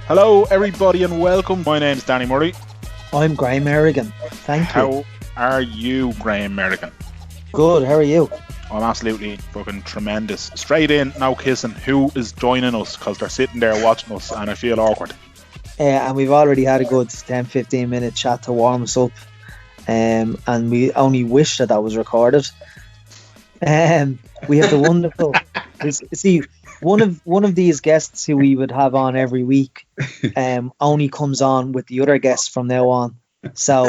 Hello, everybody, and welcome. My name's Danny Murray. I'm Graham Merrigan. Thank you. How are you, Graham Merrigan? Good, how are you? I'm absolutely fucking tremendous. Straight in, now kissing. Who is joining us? Because they're sitting there watching us, and I feel awkward. And we've already had a good 10-15 minute chat to warm us up. And we only wish that was recorded. We have the wonderful... See, one of these guests who we would have on every week only comes on with the other guests from now on. So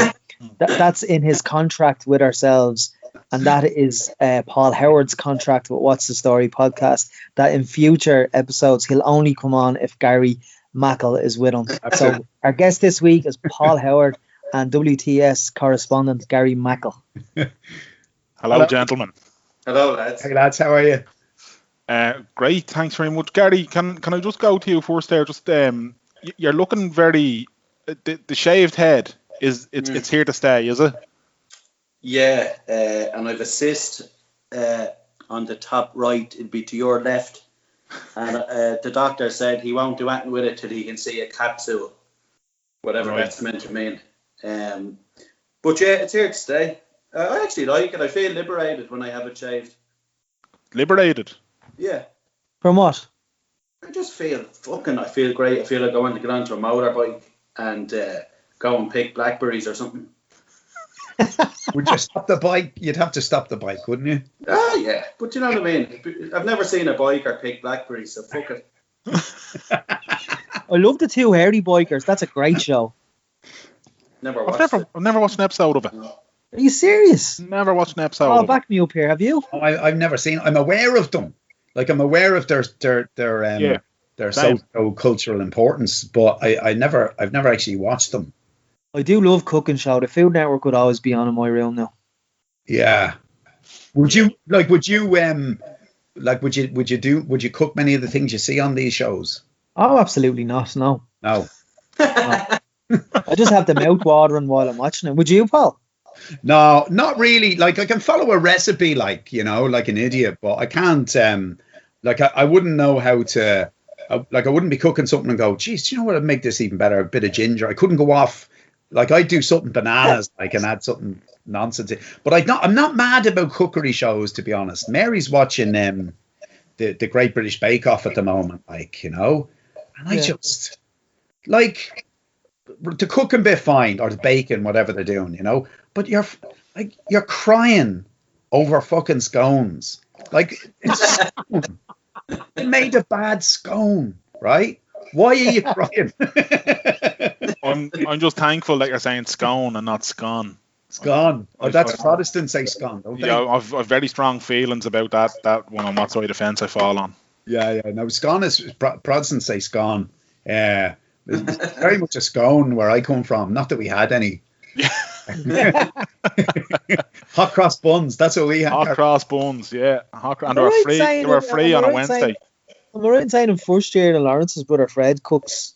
that's in his contract with ourselves. And that is Paul Howard's contract with What's the Story podcast, that in future episodes he'll only come on if Gary Mackle is with him. So our guest this week is Paul Howard and WTS correspondent Gary Mackle. Hello, gentlemen. Hello, lads. Hey, lads, how are you? Great, thanks very much. Gary, can I just go to you first there? Just you're looking very... The shaved head, it's here to stay, is it? Yeah, and I've assist on the top right, it'd be to your left. And the doctor said he won't do anything with it till he can see a capsule, whatever that's meant to mean. But yeah, it's here to stay. I actually like it. I feel liberated when I have it shaved. Liberated? Yeah. From what? I just feel I feel great. I feel like I want to get onto a motorbike and go and pick blackberries or something. Would you stop the bike? You'd have to stop the bike, wouldn't you? Ah, yeah. But you know what I mean? I've never seen a biker pick blackberries, so fuck it. I love the Two Hairy Bikers. That's a great show. Never watched it. I've never watched an episode of it. No. Are you serious? Never watched an episode Oh, of back me up here. Have you? I've never seen. I'm aware of them. Like, I'm aware of their socio-cultural importance, but I've never actually watched them. I do love cooking show. The Food Network would always be on in my room now. Yeah. Would you cook many of the things you see on these shows? Oh, absolutely not. No. No. I just have the mouth watering while I'm watching it. Would you, Paul? No, not really. Like, I can follow a recipe, like an idiot, but I can't. I wouldn't know how to. I wouldn't be cooking something and go, geez, do you know what would make this even better? A bit of ginger. I couldn't go off. Like, I'd do something bananas. I can add something nonsense. But I'm not mad about cookery shows, to be honest. Mary's watching the Great British Bake Off at the moment, and I just like the cooking bit fine, or the baking, whatever they're doing, But you're crying over fucking scones. Like, it's scone. They made a bad scone, right? Why are you crying? I'm just thankful that you're saying scone and not scone. Scone. Oh, that's Protestants say scone, don't they? Yeah, I've very strong feelings about that one, on what side of the fence I fall on. Yeah. No, scone is Protestants say scone. It's very much a scone where I come from. Not that we had any. Hot cross buns. That's what we had. Hot cross buns, yeah. And they were free on a Wednesday. Am I right in saying in first year Lawrence's brother Fred cooks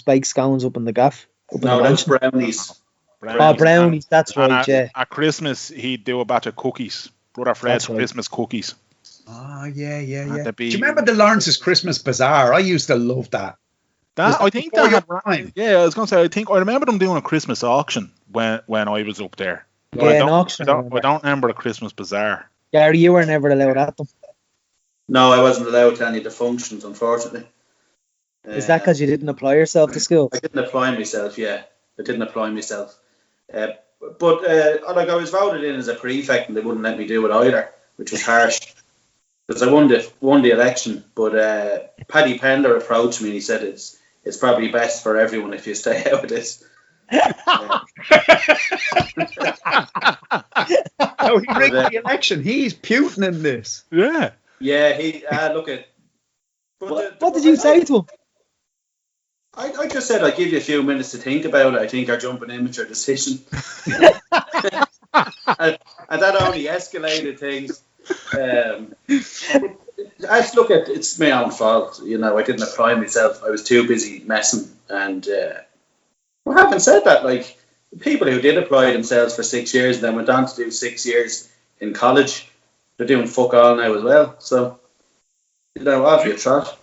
bakes scones up in the gaff? No, that's brownies. Oh, brownies, that's right, yeah. At Christmas, he'd do a batch of cookies. Brother Fred's Christmas cookies. Oh, yeah. Do you remember the Lawrence's Christmas Bazaar? I used to love that. I think that had, yeah, I was going to say, I remember them doing a Christmas auction when I was up there. But an auction. I don't remember a Christmas Bazaar. Gary, you were never allowed at them. No, I wasn't allowed to any of the functions, unfortunately. Is that because you didn't apply yourself to school? I didn't apply myself, yeah. I didn't apply myself. But I was voted in as a prefect and they wouldn't let me do it either, which was harsh. Because I won the election, but Paddy Pendler approached me and he said it's probably best for everyone if you stay out of this. Oh, he rigged the election. He's Putin in this. Yeah. Yeah, he look at. What did you say to him? I just said I'd give you a few minutes to think about it. I think our jumping immature decision. and that only escalated things. I just look at it's my own fault. I didn't apply myself. I was too busy messing. And having said that, like people who did apply themselves for 6 years and then went on to do 6 years in college, they're doing fuck all now as well. So, off your trot.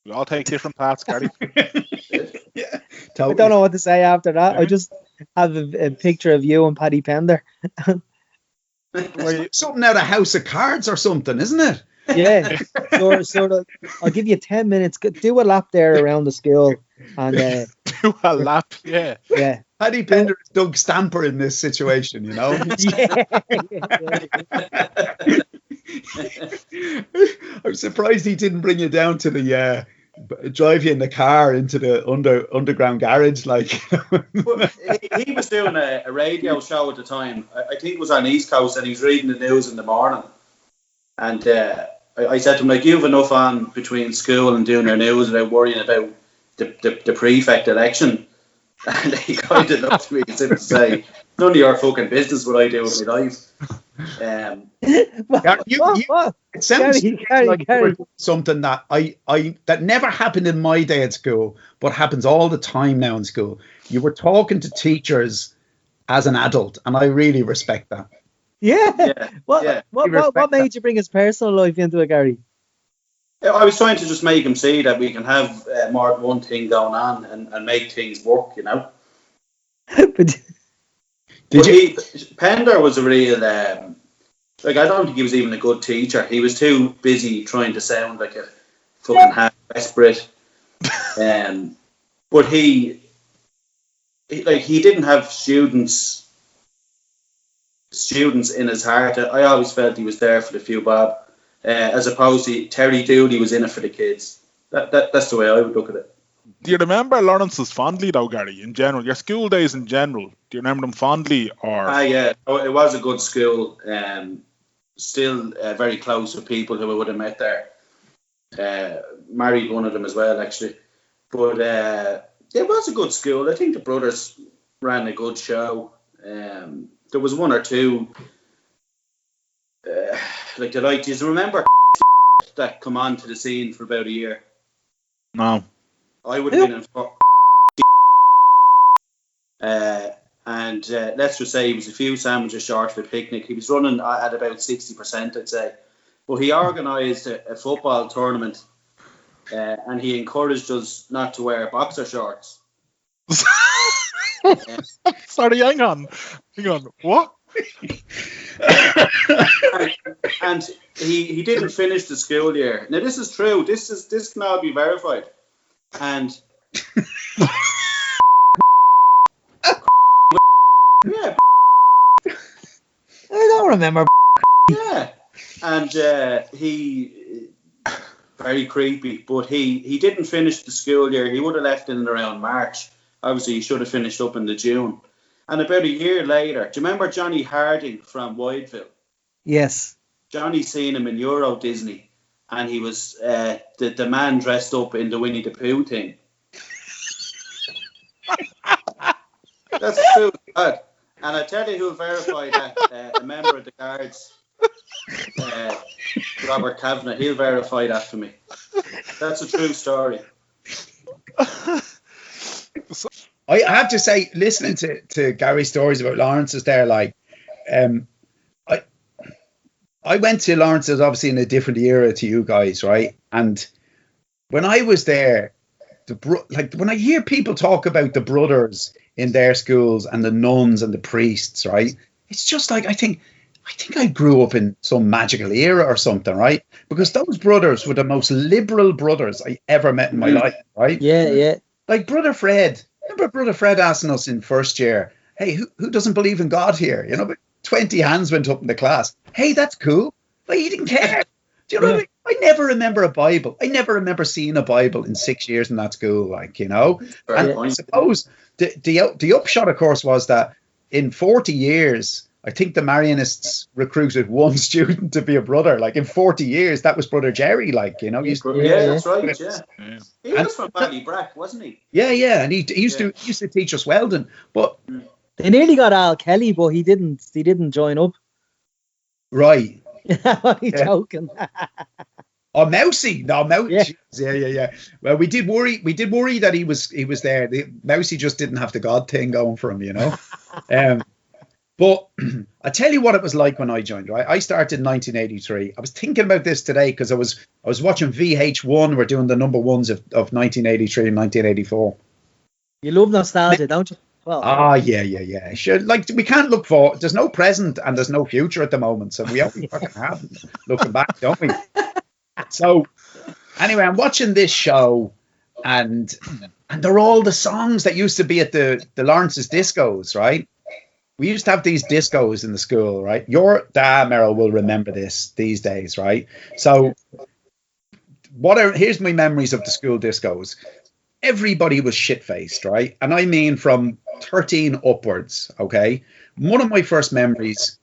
We all take different paths, Gary. Yeah, I totally. don't know what to say after that. I just have a picture of you and Paddy Pender. Something out of House of Cards or something, isn't it? Yeah, sort of. I'll give you 10 minutes. Do a lap there around the school, and Do a lap, yeah. yeah, Paddy Pender is Doug Stamper in this situation, you know. yeah. I'm surprised he didn't bring you down to the drive you in the car into the underground garage, like. Well, he was doing a radio show at the time. I think it was on East Coast, and he was reading the news in the morning. And I said to him, like, you have enough on between school and doing your news without worrying about the prefect election. And he kind of looked at me as if to say, none of your fucking business what I do with my life. It sounds Gary, like you were doing something that that never happened in my day at school, but happens all the time now in school. You were talking to teachers as an adult, and I really respect that. Yeah. What made you bring his personal life into it, Gary? I was trying to just make him see that we can have more than one thing going on and make things work, you know. Pender was a real, like, I don't think he was even a good teacher. He was too busy trying to sound like a fucking half desperate. But he didn't have students in his heart. I always felt he was there for the few bob, as opposed to Terry Dooley was in it for the kids. That's the way I would look at it. Do you remember Lawrence's fondly, though, Gary, in general? Your school days in general, do you remember them fondly? Yeah, it was a good school. Still very close with people who I would have met there. Married one of them as well, actually. But it was a good school. I think the brothers ran a good show. There was one or two, like the likes. Do you remember that come on to the scene for about a year? No. I would have been in and let's just say he was a few sandwiches short of a picnic. He was running at about 60%, I'd say. But he organised a football tournament, and he encouraged us not to wear boxer shorts. Sorry, hang on. What? and he didn't finish the school year. Now this is true. This can all be verified. And yeah, I don't remember. Yeah, and he very creepy. But he didn't finish the school year. He would have left in around March. Obviously, he should have finished up in the June. And about a year later, do you remember Johnny Harding from Wydeville? Yes. Johnny seen him in Euro Disney, and he was the man dressed up in the Winnie the Pooh thing. That's true. And I tell you who verified that, a member of the Guards, Robert Kavanagh, he'll verify that for me. That's a true story. I have to say, listening to Gary's stories about Lawrence's there, like, I went to Lawrence's obviously in a different era to you guys, right? And when I was there, when I hear people talk about the brothers in their schools and the nuns and the priests, right? It's just like, I think I grew up in some magical era or something, right? Because those brothers were the most liberal brothers I ever met in my life, right? Yeah. Like Brother Fred. Remember Brother Fred asking us in first year, hey, who doesn't believe in God here? You know, but 20 hands went up in the class. Hey, that's cool. Like, he didn't care. Do you know what I mean? I never remember a Bible. I never remember seeing a Bible in 6 years in that school, like, you know. And I suppose the upshot, of course, was that in 40 years, I think the Marianists recruited one student to be a brother. Like, in 40 years, that was Brother Jerry, like, you know. That's right, yeah. He was from Ballybrack, wasn't he? Yeah, and he used to teach us welding, but they nearly got Al Kelly, but he didn't join up. Right. He's joking. Oh, Mousy. No, Mousy. Yeah. Well, we did worry that he was there. Mousy just didn't have the God thing going for him, you know. But I tell you what it was like when I joined, right? I started in 1983. I was thinking about this today because I was watching VH1. We're doing the number ones of 1983 and 1984. You love nostalgia, don't you? Well, Yeah. Sure. Like, we can't look for. There's no present and there's no future at the moment, so we only fucking have looking back, don't we? So anyway, I'm watching this show, and they're all the songs that used to be at the Lawrence's discos, right? We used to have these discos in the school, right? Your dad, Meryl, will remember these days, right? So here's my memories of the school discos. Everybody was shit-faced, right? And I mean from 13 upwards, okay? One of my first memories,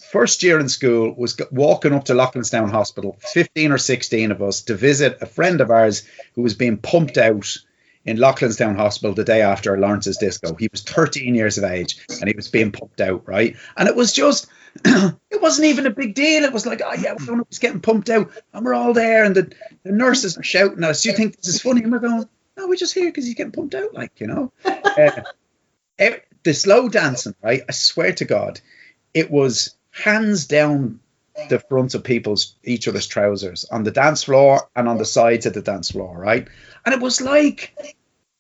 first year in school, was walking up to Loughlinstown Hospital, 15 or 16 of us, to visit a friend of ours who was being pumped out in Loughlinstown Hospital the day after Lawrence's disco. He was 13 years of age and he was being pumped out, right? And it was just, it wasn't even a big deal. It was like, oh yeah, we're getting pumped out and we're all there and the nurses are shouting at us. Do you think this is funny? And we're going, no, we're just here because he's getting pumped out, like, you know. The slow dancing, right? I swear to God, it was hands down the fronts of each other's trousers on the dance floor and on the sides of the dance floor, right? And it was like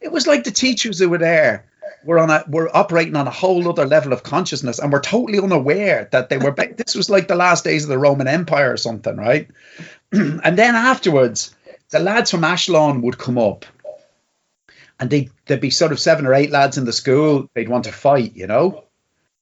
the teachers who were there were operating on a whole other level of consciousness and were totally unaware that they were. This was like the last days of the Roman Empire or something, right? And then afterwards, the lads from Ashlon would come up. And there'd be sort of 7 or 8 lads in the school. They'd want to fight, you know.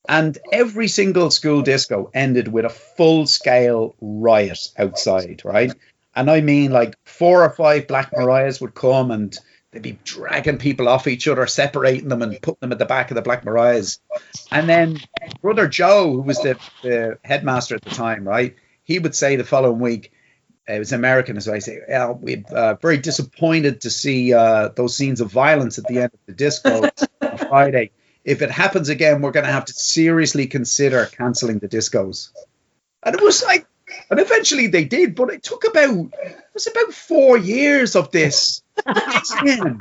And every single school disco ended with a full-scale riot outside, right? And I mean, like 4 or 5 Black Mariahs would come and they'd be dragging people off each other, separating them and putting them at the back of the Black Mariahs. And then Brother Joe, who was the headmaster at the time, right? He would say the following week, it was American, so I say, we're very disappointed to see those scenes of violence at the end of the disco on Friday. If it happens again, we're going to have to seriously consider cancelling the discos. And it was like, and eventually they did, but it was about 4 years of this. And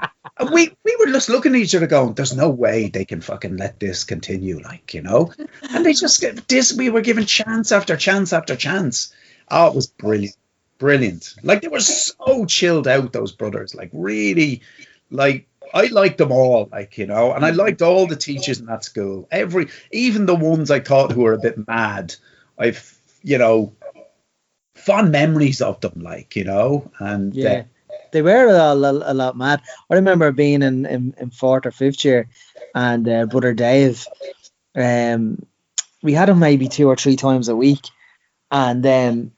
we were just looking at each other going, there's no way they can fucking let this continue, like, you know. And they just we were given chance after chance after chance. Oh, it was brilliant. Brilliant. Like, they were so chilled out, those brothers, like, really, like, I liked them all, like, you know, and I liked all the teachers in that school, even the ones I thought who were a bit mad. I've, you know, fond memories of them, like, you know. And yeah, they were a lot mad. I remember being in 4th or 5th year, and Brother Dave, we had him maybe 2 or 3 times a week, and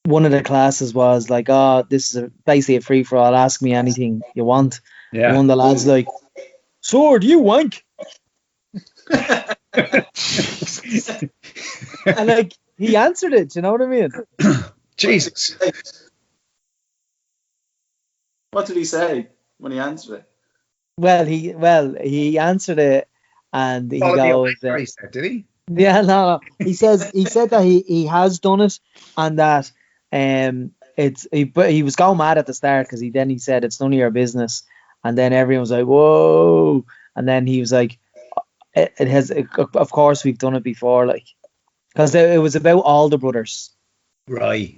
one of the classes was like, oh, this is basically a free-for-all, ask me anything you want. Yeah. And one of the lads like, sword, you wank. And like, he answered it, you know what I mean? Jesus. What did he say when he answered it? Well, he answered it, and he goes, did he? Yeah, no. He said that he has done it, and that but he was going mad at the start because he said it's none of your business, and then everyone was like, whoa, and then he was like, of course we've done it before, like, because it was about all the brothers. Right.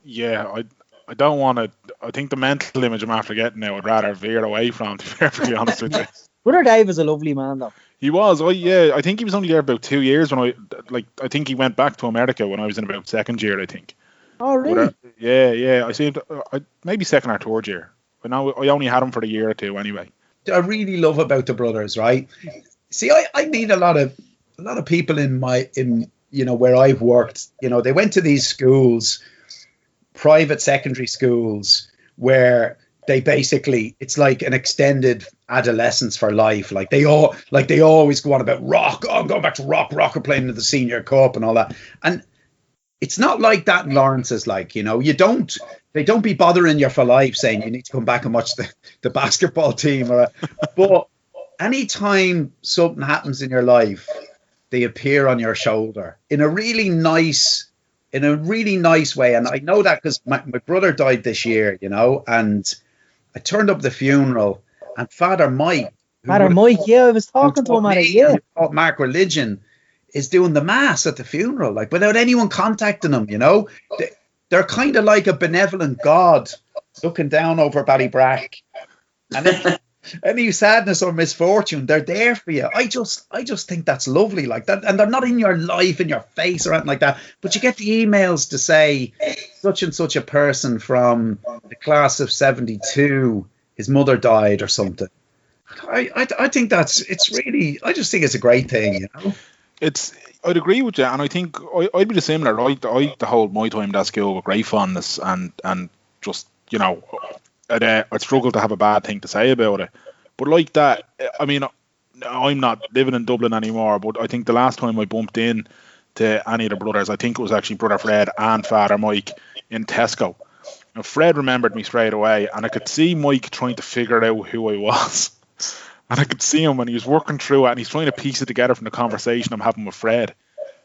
Yeah, I don't want to. I think the mental image I'm after getting now, I'd rather veer away from, to be perfectly honest with you. Brother Dave is a lovely man, though. He was. I think he was only there about 2 years when I think he went back to America when I was in about 2nd year, I think. Oh, really? Yeah. I seemed maybe 2nd or 3rd year. But now I only had him for a year or 2 anyway. I really love about the brothers, right? See, I meet a lot of people in you know, where I've worked. You know, they went to these schools, private secondary schools, where they basically, it's like an extended adolescence for life. Like they always go on about rock. Oh, I'm going back to rock are playing in the senior cup and all that. And it's not like that in Lawrence's, like, you know, they don't be bothering you for life saying you need to come back and watch the basketball team. But anytime something happens in your life, they appear on your shoulder in a really nice way. And I know that because my brother died this year, you know, and I turned up the funeral, and Father Mike, Matter Mike, yeah, I was talking to him at it, yeah. Taught Mark religion is doing the mass at the funeral, like without anyone contacting them, you know. They're kind of like a benevolent God looking down over Ballybrack. And any sadness or misfortune, they're there for you. I just think that's lovely, like that. And they're not in your life, in your face or anything like that. But you get the emails to say such and such a person from the class of 72, his mother died or something. I think it's really, I just think it's a great thing, you know. I'd agree with you, and I think I'd be the same. I the whole my time at school with great fondness, and just, you know, I'd struggle to have a bad thing to say about it. But like that, I mean, I'm not living in Dublin anymore, but I think the last time I bumped in to any of the brothers, I think it was actually Brother Fred and Father Mike in Tesco. Now, Fred remembered me straight away, and I could see Mike trying to figure out who I was. And I could see him when he was working through it, and he's trying to piece it together from the conversation I'm having with Fred.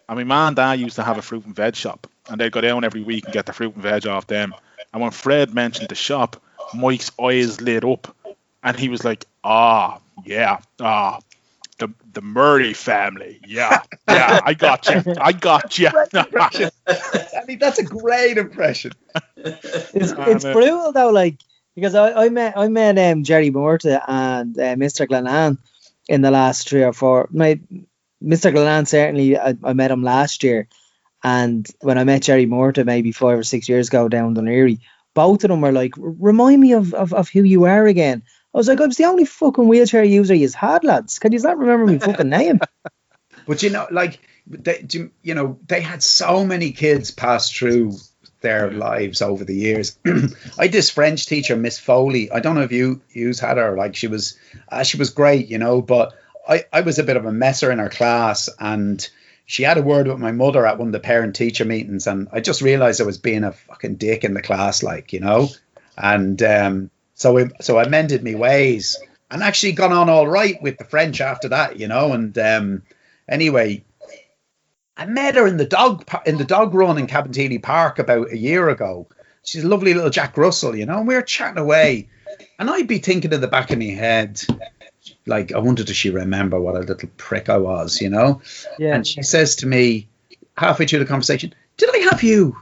And my man and dad used to have a fruit and veg shop, and they'd go down every week and get the fruit and veg off them. And when Fred mentioned the shop, Mike's eyes lit up, and he was like, the Murray family. Yeah, I got you. I mean, that's a great impression. It's brutal though, like, because I met Jerry Morta and Mr. Glenanne in the last 3 or 4. Mr. Glenanne, certainly, I met him last year, and when I met Jerry Morta maybe 5 or 6 years ago down Dunleary, both of them were like, remind me of who you are again. I was like, I was the only fucking wheelchair user you had, lads. Can you not remember me fucking name? But you know, like, they had so many kids pass through their lives over the years. I had this French teacher, Miss Foley. I don't know if you had her. Like, she was great, you know, but I was a bit of a messer in her class, and she had a word with my mother at one of the parent teacher meetings, and I just realized I was being a fucking dick in the class, like, you know. And so I mended my ways and actually got on all right with the French after that, you know. And anyway, I met her in the dog run in Cabinteely Park about a year ago. She's a lovely little Jack Russell, you know, and we were chatting away. And I'd be thinking in the back of my head, like, I wondered if she remember what a little prick I was, you know? Yeah. And she says to me, halfway through the conversation, did I have you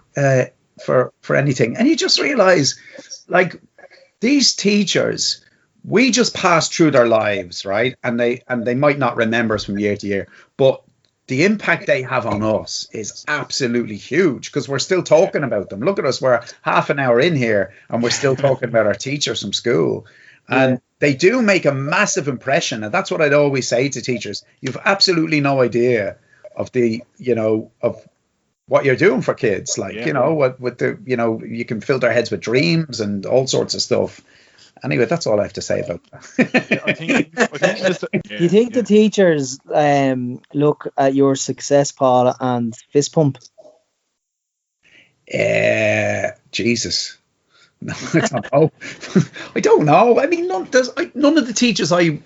for anything? And you just realize, like, these teachers, we just pass through their lives, right? And they might not remember us from year to year, but the impact they have on us is absolutely huge, because we're still talking about them. Look at us, we're half an hour in here and we're still talking about our teachers from school. And they do make a massive impression. And that's what I'd always say to teachers. You've absolutely no idea of of what you're doing for kids. Like, you know, with the, you know, you can fill their heads with dreams and all sorts of stuff. Anyway, that's all I have to say about that. Do you think the teachers look at your success, Paul, and fist pump? Jesus. No, I don't know. I don't know. I mean, none of the teachers I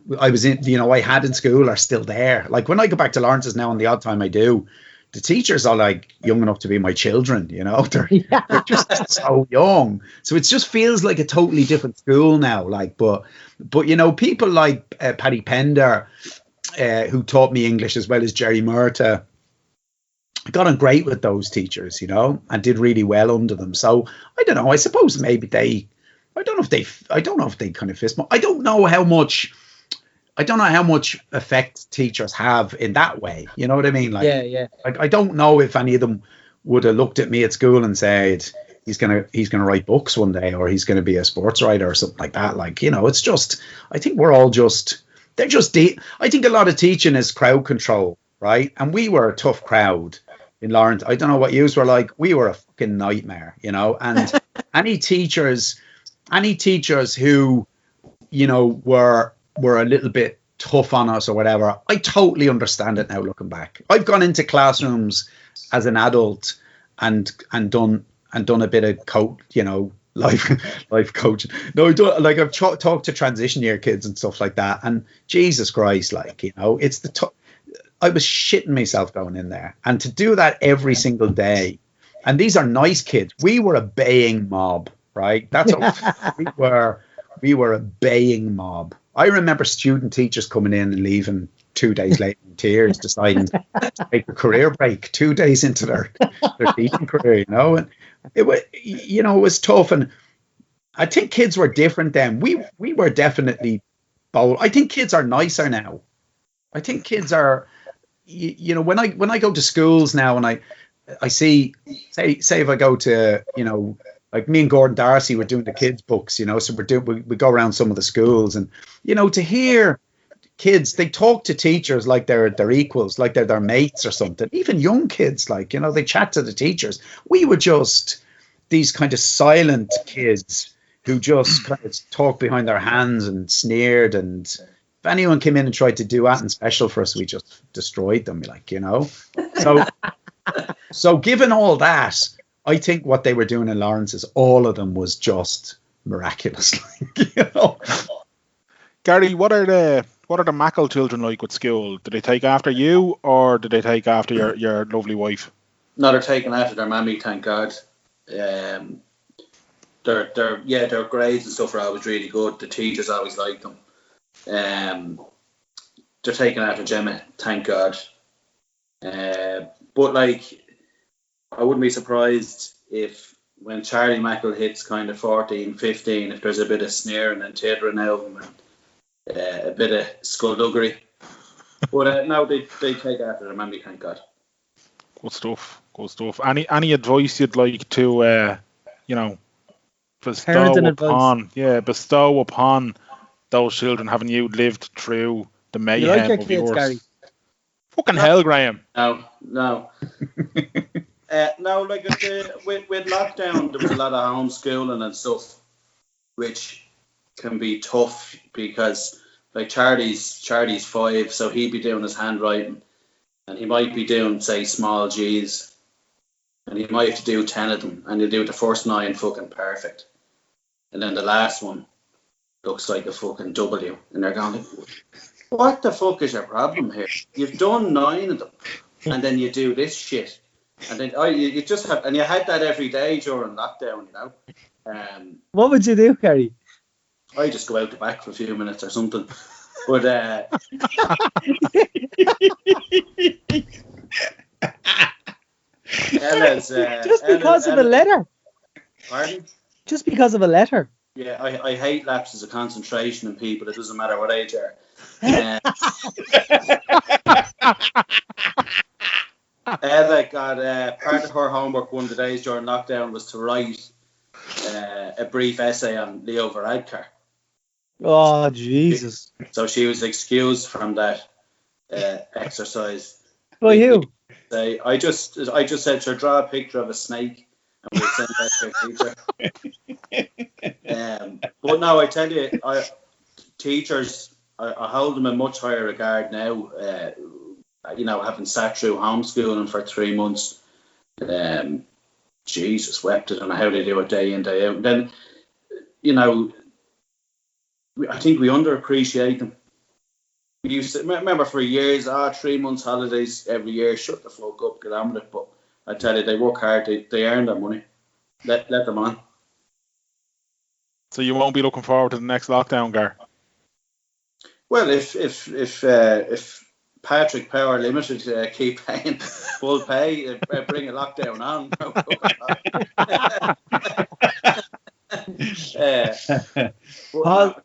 was in, you know, I had in school are still there. Like, when I go back to Lawrence's now, and the odd time I do, the teachers are like young enough to be my children, you know. They're just so young. So it just feels like a totally different school now. Like, but you know, people like Paddy Pender, who taught me English, as well as Jerry Murta, I got on great with those teachers, you know, and did really well under them. So I don't know. I suppose maybe I don't know if they kind of fist bump. I don't know how much effect teachers have in that way. You know what I mean? Like, yeah. Like, I don't know if any of them would have looked at me at school and said he's gonna write books one day, or he's gonna be a sports writer or something like that. Like, you know, it's just, I think we're all just, they're just I think a lot of teaching is crowd control, right? And we were a tough crowd in Lawrence. I don't know what yous were like. We were a fucking nightmare, you know. And any teachers who, you know, were a little bit tough on us or whatever, I totally understand it now looking back. I've gone into classrooms as an adult and done a bit of life coaching. No, I don't, like, I've talked to transition year kids and stuff like that, and Jesus Christ, like, you know, it's I was shitting myself going in there, and to do that every single day. And these are nice kids. We were a baying mob. right? That's what we were a baying mob. I remember student teachers coming in and leaving 2 days later in tears, deciding to take a career break 2 days into their teaching career, you know. And it was tough. And I think kids were different then. We were definitely bold. I think kids are nicer now. I think kids are, when I go to schools now and I see, say if I go to, like me and Gordon Darcy were doing the kids books, so we go around some of the schools and, to hear kids, they talk to teachers like they're equals, like they're their mates or something. Even young kids, like, they chat to the teachers. We were just these kind of silent kids who just kind of talked behind their hands and sneered. And if anyone came in and tried to do anything special for us, we just destroyed them, like, So given all that, I think what they were doing in Lawrence's, all of them was just miraculous. Gary, what are the Mackle children like with school? Do they take after you, or do they take after your lovely wife? No, they're taking after their mammy, thank God. Their grades and stuff are always really good. The teachers always like them. They're taking after Gemma, thank God. But like, I wouldn't be surprised if when Charlie Mackle hits kind of 14, 15, if there's a bit of sneering and tittering out and a bit of skullduggery. But no, they take after their mammy, thank God. Good stuff. Any advice you'd like to, bestow upon those children, having you lived through the mayhem of yours? Gary? Fucking hell, Graham. No. No, like with lockdown, there was a lot of homeschooling and stuff, which can be tough because, like, Charlie's 5, so he'd be doing his handwriting, and he might be doing, say, small G's, and he might have to do 10 of them, and he'll do the first 9 fucking perfect, and then the last one looks like a fucking W, and they're going, what the fuck is your problem here? You've done 9 of them, and then you do this shit. And then you just have, and you had that every day during lockdown, What would you do, Gary? I just go out the back for a few minutes or something. But just because of a letter. Pardon? Just because of a letter. Yeah, I hate lapses of concentration in people. It doesn't matter what age they are. Part of her homework one of the days during lockdown was to write a brief essay on Leo Varadkar. Oh, Jesus. So she was excused from that exercise. By you? I just said to her, draw a picture of a snake and we'll send that to her teacher. But no, I tell you, teachers, I hold them in much higher regard now. Having sat through homeschooling for 3 months, Jesus wept. I don't know how they do it day in, day out. And then, I think we underappreciate them. We used to remember for years, 3 months holidays every year. Shut the fuck up, get on with it. But I tell you, they work hard. They earn their money. Let them on. So you won't be looking forward to the next lockdown, Gar? Well, if Patrick Power Limited keep paying full pay, bring a lockdown on.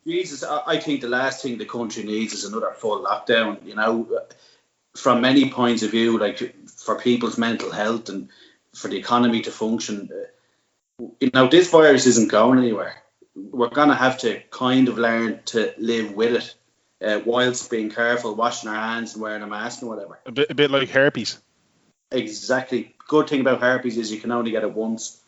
Jesus, I think the last thing the country needs is another full lockdown. From many points of view, like for people's mental health and for the economy to function. This virus isn't going anywhere. We're going to have to kind of learn to live with it. Whilst being careful, washing our hands and wearing a mask and whatever. A bit like herpes. Exactly. Good thing about herpes is you can only get it once.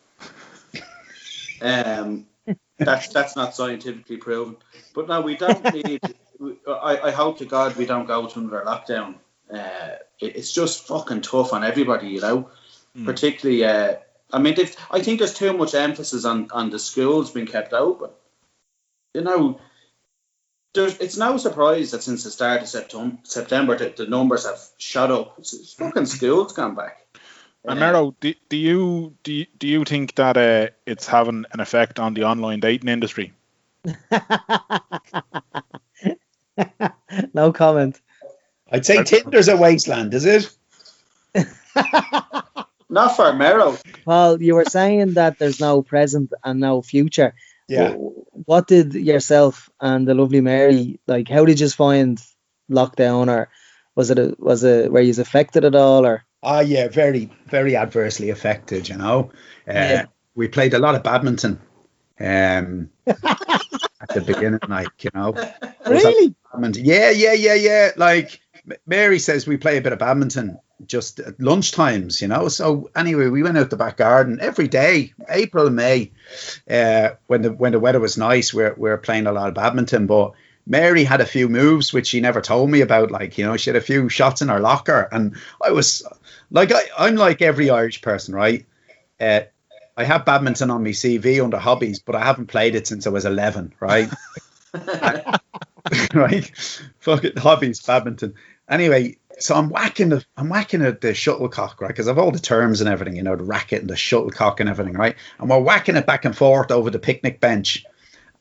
That's not scientifically proven. But no, we don't need. I hope to God we don't go to another lockdown. It's just fucking tough on everybody, Particularly, I think there's too much emphasis on the schools being kept open. It's no surprise that since the start of September the numbers have shot up. It's fucking schools gone back. Mero, do you think that it's having an effect on the online dating industry? No comment. I'd say Tinder's a wasteland, is it? Not for Mero. Well, you were saying that there's no present and no future. Yeah. What did yourself and the lovely Mary like? How did you find lockdown, or was it were you affected at all, or? Yeah, very, very adversely affected, you know. Yeah. We played a lot of badminton at the beginning, like, you know. Really? Yeah. Like, Mary says we play a bit of badminton just at lunchtimes, you know. So anyway, we went out the back garden every day, April and May, when the weather was nice. We were playing a lot of badminton, but Mary had a few moves which she never told me about. Like, you know, she had a few shots in her locker, and I was like, I'm like every Irish person, right? I have badminton on my CV under hobbies, but I haven't played it since I was 11, right? Right? Fuck it, hobbies, badminton. Anyway, so I'm whacking at the shuttlecock, right? Because I've all the terms and everything, you know, the racket and the shuttlecock and everything, right? And we're whacking it back and forth over the picnic bench,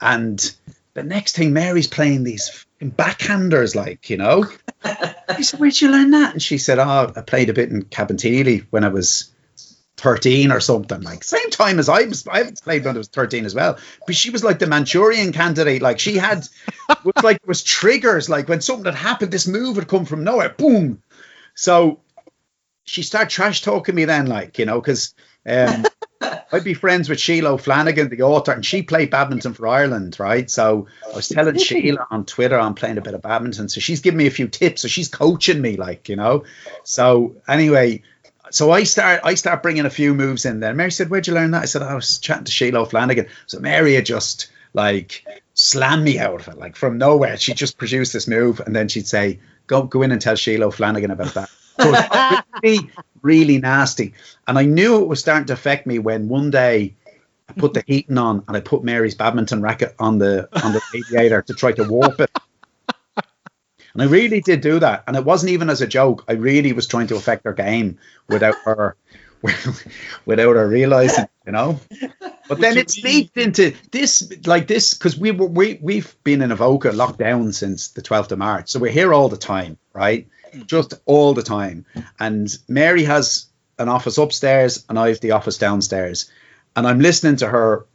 and the next thing, Mary's playing these backhanders, like, you know. I said, "Where'd you learn that?" And she said, "Oh, I played a bit in Cabinteely when I was 13 or something." Like, same time as I played when I was 13 as well. But she was like the Manchurian Candidate. Like, she had, it was triggers. Like, when something had happened, this move would come from nowhere. Boom. So she started trash talking me then, like, you know, because I'd be friends with Sheila O'Flanagan, the author, and she played badminton for Ireland, right? So I was telling Sheila on Twitter I'm playing a bit of badminton. So she's giving me a few tips. So she's coaching me, like, you know. So anyway, so I start bringing a few moves in there. Mary said, "Where'd you learn that?" I said, "I was chatting to Sheila O'Flanagan." So Mary had just like slammed me out of it, like from nowhere. She just produced this move, and then she'd say, go in and tell Sheila O'Flanagan about that. So it was really, really nasty. And I knew it was starting to affect me when one day I put the heating on and I put Mary's badminton racket on the radiator to try to warp it. And I really did do that. And it wasn't even as a joke. I really was trying to affect her game without her realizing, you know. But then it's leaked into this, like this, because we've been in Avoca lockdown since the 12th of March. So we're here all the time, right? Just all the time. And Mary has an office upstairs and I have the office downstairs. And I'm listening to her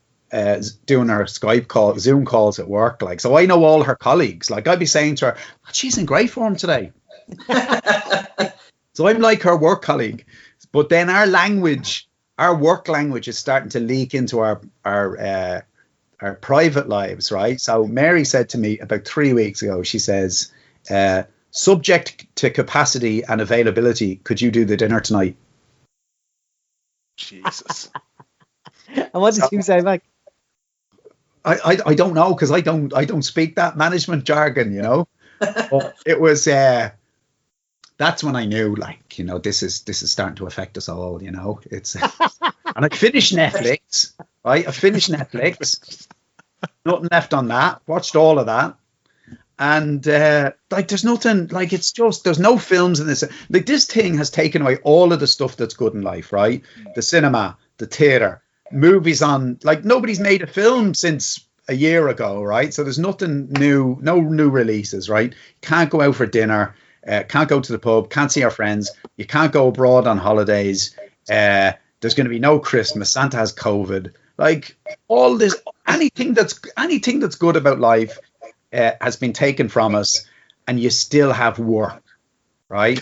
doing her Zoom calls at work. Like, so I know all her colleagues. Like, I'd be saying to her, "She's in great form today." So I'm like her work colleague. But then our work language is starting to leak into our private lives, right? So Mary said to me about 3 weeks ago, she says, "Subject to capacity and availability, could you do the dinner tonight?" Jesus. And what did you say back? I don't know, because I don't speak that management jargon, you know. But it was that's when I knew, like, you know, this is starting to affect us all, you know. It's and I finished Netflix, right? I finished Netflix. Nothing left on that. Watched all of that. And like, there's nothing, like, it's just, there's no films in this. Like, this thing has taken away all of the stuff that's good in life, right? The cinema, the theatre, movies on, like, nobody's made a film since a year ago, right? So there's nothing new, no new releases, right? Can't go out for dinner, can't go to the pub, can't see our friends. You can't go abroad on holidays. There's going to be no Christmas. Santa has COVID. Like, all this, anything that's good about life has been taken from us, and you still have work, right?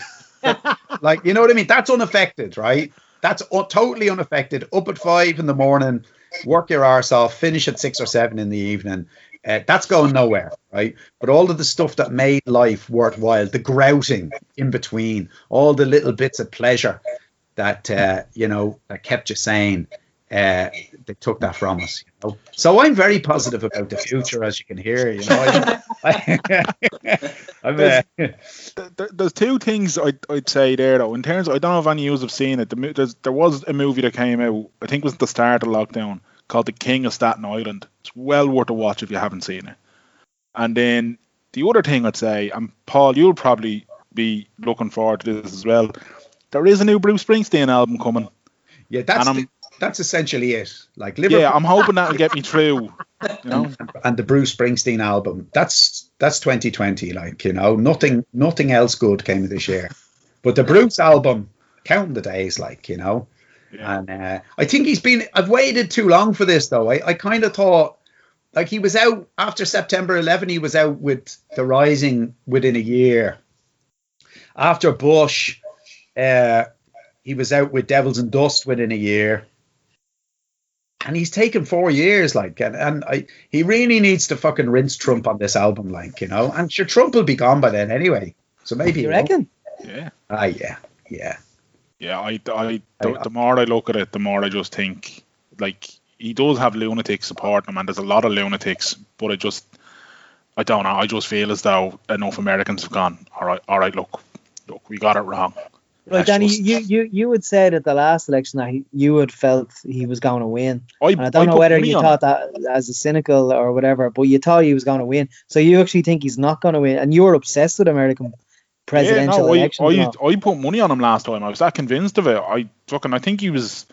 Like, you know what I mean? That's unaffected, right? That's totally unaffected. Up at 5 a.m, work your arse off, finish at 6 or 7 in the evening. That's going nowhere, right? But all of the stuff that made life worthwhile, the grouting in between, all the little bits of pleasure that you know, that kept you sane, they took that from us, you know? So I'm very positive about the future, as you can hear, you know. There's two things I'd say there, though. In terms, I don't know if any of you have seen it. There was a movie that came out, I think it was the start of lockdown, called The King of Staten Island. It's well worth a watch if you haven't seen it. And then the other thing I'd say, and Paul, you'll probably be looking forward to this as well. there is a new Bruce Springsteen album coming. Yeah, that's essentially it. Like Liverpool. Yeah, I'm hoping that'll get me through. You know, and the Bruce Springsteen album. That's 2020. Like, you know, nothing else good came this year, but the Bruce album, counting the days. Like, you know, and I think I've waited too long for this though. I kind of thought, like, he was out after September 11. He was out with The Rising within a year. After Bush, he was out with Devils and Dust within a year. And he's taken 4 years, like, and he really needs to fucking rinse Trump on this album, like, you know. And sure, Trump will be gone by then anyway. So maybe you reckon? Yeah. Yeah. The more I look at it, the more I just think, like, he does have lunatics supporting him, and there's a lot of lunatics. But I don't know. I just feel as though enough Americans have gone, all right, look, we got it wrong. Well, Danny, you had said at the last election that you had felt he was going to win. I don't know whether you thought that as a cynical or whatever, but you thought he was going to win. So you actually think he's not going to win, and you're obsessed with American presidential elections. I put money on him last time. I was that convinced of it. I think he was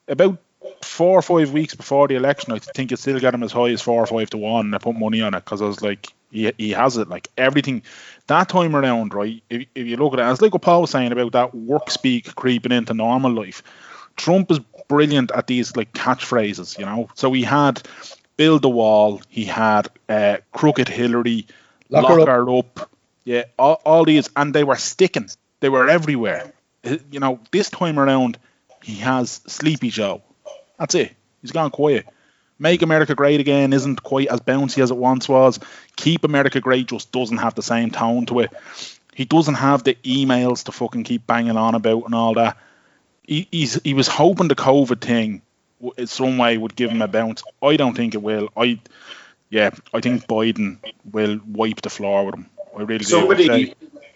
about 4 or 5 weeks before the election. I think it still got him as high as 4 or 5 to 1. I put money on it because I was like, he has it. Like, everything that time around, right? If you look at it, it's like what Paul was saying about that work speak creeping into normal life. Trump is brilliant at these, like, catchphrases, you know. So he had build the wall. He had crooked Hillary, lock her up. Yeah, all these, and they were sticking. They were everywhere. You know, this time around, he has Sleepy Joe. That's it. He's gone quiet. Make America Great Again isn't quite as bouncy as it once was. Keep America Great just doesn't have the same tone to it. He doesn't have the emails to fucking keep banging on about and all that. He was hoping the COVID thing in some way would give him a bounce. I don't think it will. I think Biden will wipe the floor with him. I really do.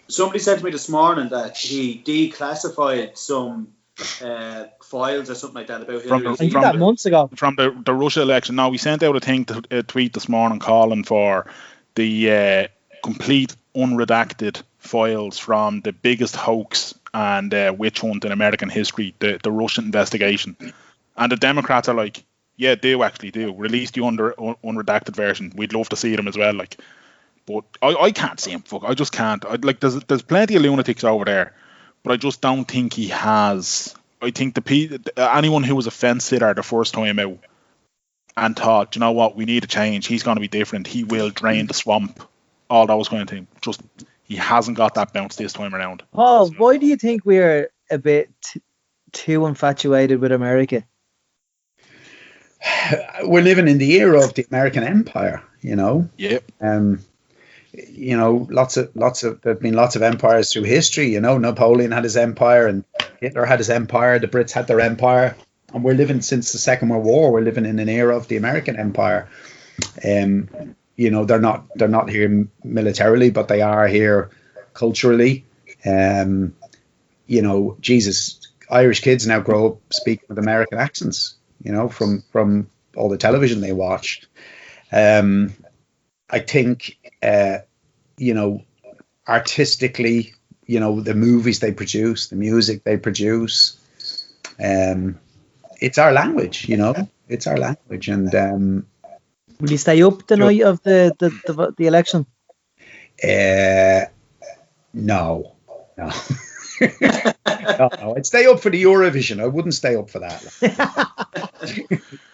Somebody said to me this morning that he declassified some files or something like that about Hillary. I think that months ago. From the Russia election. No, we sent out a tweet this morning calling for the complete unredacted files from the biggest hoax and witch hunt in American history, the Russian investigation. And the Democrats are like, yeah, do release the unredacted version. We'd love to see them as well. Like, but I can't see him. I just can't. There's plenty of lunatics over there, but I just don't think he has. I think anyone who was a fence sitter the first time out and thought, you know what, we need a change. He's going to be different. He will drain the swamp. All those kind of things. Just he hasn't got that bounce this time around. Paul, why do you think we're a bit too infatuated with America? We're living in the era of the American empire, you know. Yep. You know, there've been lots of empires through history. You know, Napoleon had his empire, and Hitler had his empire. The Brits had their empire, and we're living since the Second World War. We're living in an era of the American empire. You know, they're not here militarily, but they are here culturally. You know, Jesus, Irish kids now grow up speaking with American accents. You know, from all the television they watched. I think, you know, artistically, you know, the movies they produce, the music they produce, it's our language, you know, it's our language. And will you stay up the night of the election? No. No, I'd stay up for the Eurovision. I wouldn't stay up for that.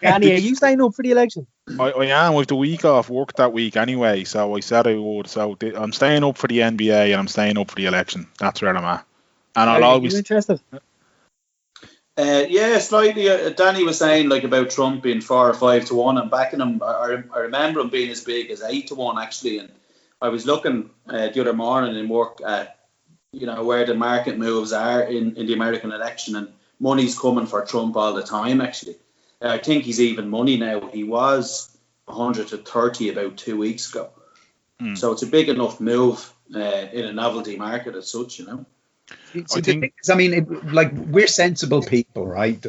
Danny, are you staying up for the election? I am, with the week off work that week anyway, so I said I would. So I'm staying up for the NBA and I'm staying up for the election. That's where I'm at. And I'll always. Are you interested? Yeah, slightly. Danny was saying, like, about Trump being 4 or 5 to 1. I'm backing him. I remember him being as big as 8 to 1 actually. And I was looking the other morning in work at, you know, where the market moves are in the American election, and money's coming for Trump all the time, actually. I think he's even money now. He was 100 to 30 about 2 weeks ago. So it's a big enough move in a novelty market as such, you know. I mean, like, we're sensible people, right?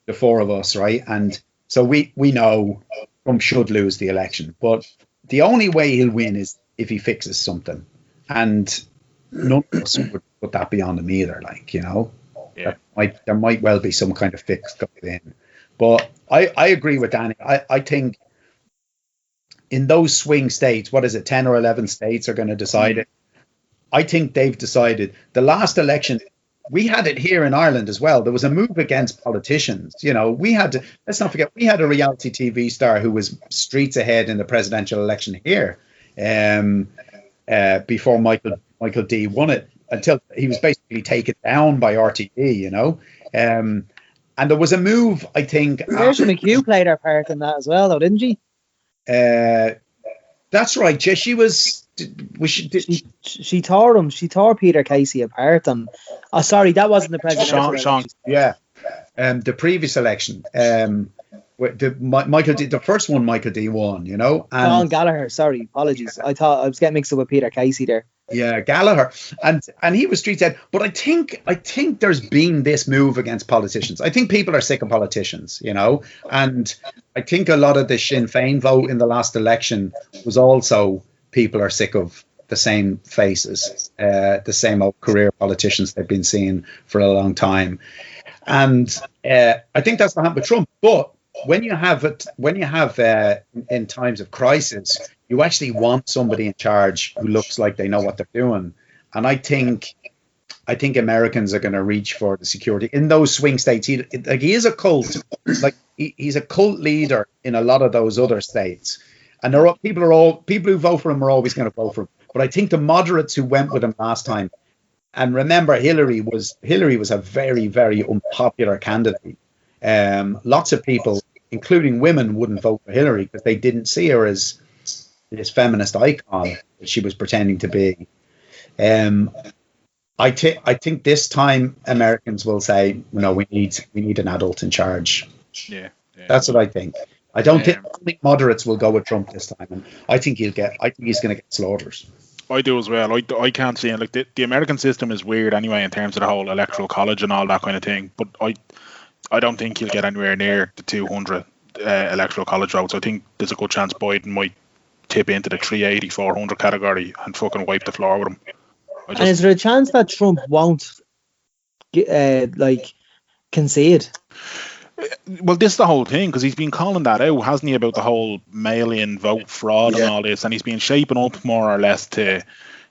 The four of us, right? And so we know Trump should lose the election. But the only way he'll win is if he fixes something. And none of us would put that beyond him either, like, you know. Yeah. There might well be some kind of fix going in. But I agree with Danny. I think in those swing states, what is it, 10 or 11 states are going to decide it. I think they've decided. The last election, we had it here in Ireland as well. There was a move against politicians. We had to, let's not forget, we had a reality TV star who was streets ahead in the presidential election here before Michael D won it, until he was basically taken down by RTE, and there was a move, I think. Saoirse McHugh played her part in that as well, though, didn't she? That's right. Yeah, she was. She tore him. She tore Peter Casey apart. Sorry, that wasn't the presidential election. Yeah, the previous election. The first one, Michael D won. And Sean Gallagher. Sorry, apologies. I thought I was getting mixed up with Peter Casey there. Yeah, Gallagher, and he was street head. But I think there's been this move against politicians. I think people are sick of politicians, and I think a lot of the Sinn Féin vote in the last election was also people are sick of the same faces, the same old career politicians they've been seeing for a long time, and I think that's what happened with Trump. But when you have in times of crisis, you actually want somebody in charge who looks like they know what they're doing. And I think Americans are going to reach for the security in those swing states. He is a cult, he's a cult leader in a lot of those other states. And people who vote for him are always going to vote for him. But I think the moderates who went with him last time, and remember, Hillary was a very, very unpopular candidate. Lots of people, including women, wouldn't vote for Hillary because they didn't see her as this feminist icon that she was pretending to be. I think this time Americans will say, we need an adult in charge. Yeah. That's what I think. I think moderates will go with Trump this time, and I think he's going to get slaughtered. I do as well. I can't see it. Like the American system is weird anyway in terms of the whole electoral college and all that kind of thing. But I don't think he'll get anywhere near the 200 electoral college votes. I think there's a good chance Biden might tip into the 380, 400 category and fucking wipe the floor with him. And is there a chance that Trump won't concede? Well, this is the whole thing, because he's been calling that out, hasn't he, about the whole mail-in vote fraud and all this, and he's been shaping up more or less to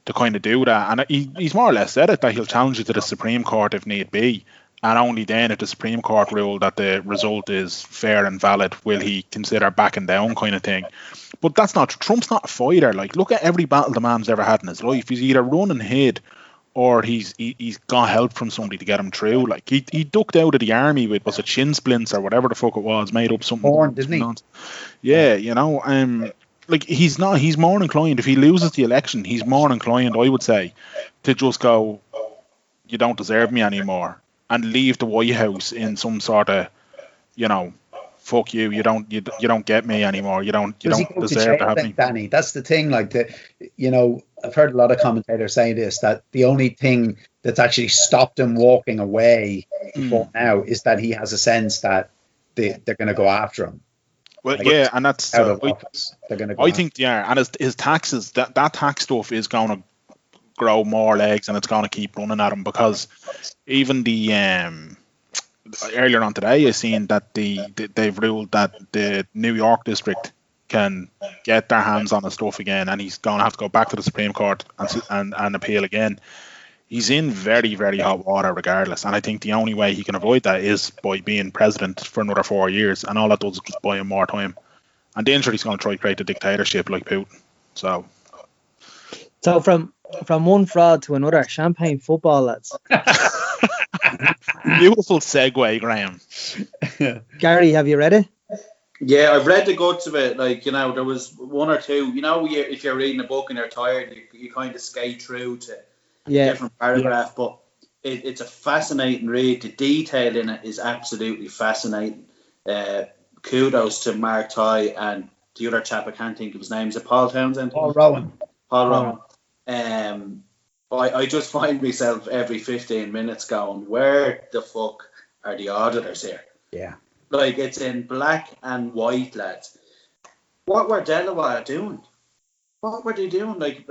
kind of do that. And he's more or less said it, that he'll challenge it to the Supreme Court if need be. And only then, if the Supreme Court ruled that the result is fair and valid, will he consider backing down, kind of thing. But that's not, Trump's not a fighter. Like, look at every battle the man's ever had in his life. He's either run and hid, or he's got help from somebody to get him through. Like, he ducked out of the army with, was it shin splints or whatever the fuck it was, made up something. Born, didn't he? Yeah, like, he's more inclined, if he loses the election, he's more inclined, I would say, to just go, you don't deserve me anymore, and leave the White House in some sort of, fuck you, you don't get me anymore, you don't deserve to have me. Danny, that's the thing. Like, I've heard a lot of commentators say this, that the only thing that's actually stopped him walking away before now is that he has a sense that they're going to go after him. Well, yeah, and that's out of office. They're going to go I think, yeah, and his taxes, that tax stuff is going to grow more legs, and it's going to keep running at him, because even the earlier on today I seen that they've ruled that the New York district can get their hands on his stuff again, and he's going to have to go back to the Supreme Court and appeal again. He's in very, very hot water regardless, and I think the only way he can avoid that is by being president for another 4 years, and all that does is just buy him more time. And then sure, he's going to try to create a dictatorship like Putin. So from one fraud to another, champagne football, lads. Beautiful segue, Graham. Gary, have you read it? Yeah, I've read the guts of it. Like, there was one or two. If you're reading a book and you're tired, you kind of skate through to a different paragraph. But it's a fascinating read. The detail in it is absolutely fascinating. Kudos to Mark Ty and the other chap, I can't think of his name. Is it Paul Townsend? Paul Rowan. I just find myself every 15 minutes going, where the fuck are the auditors here? Yeah. Like, it's in black and white, lads. What were Delaware doing? What were they doing? Like,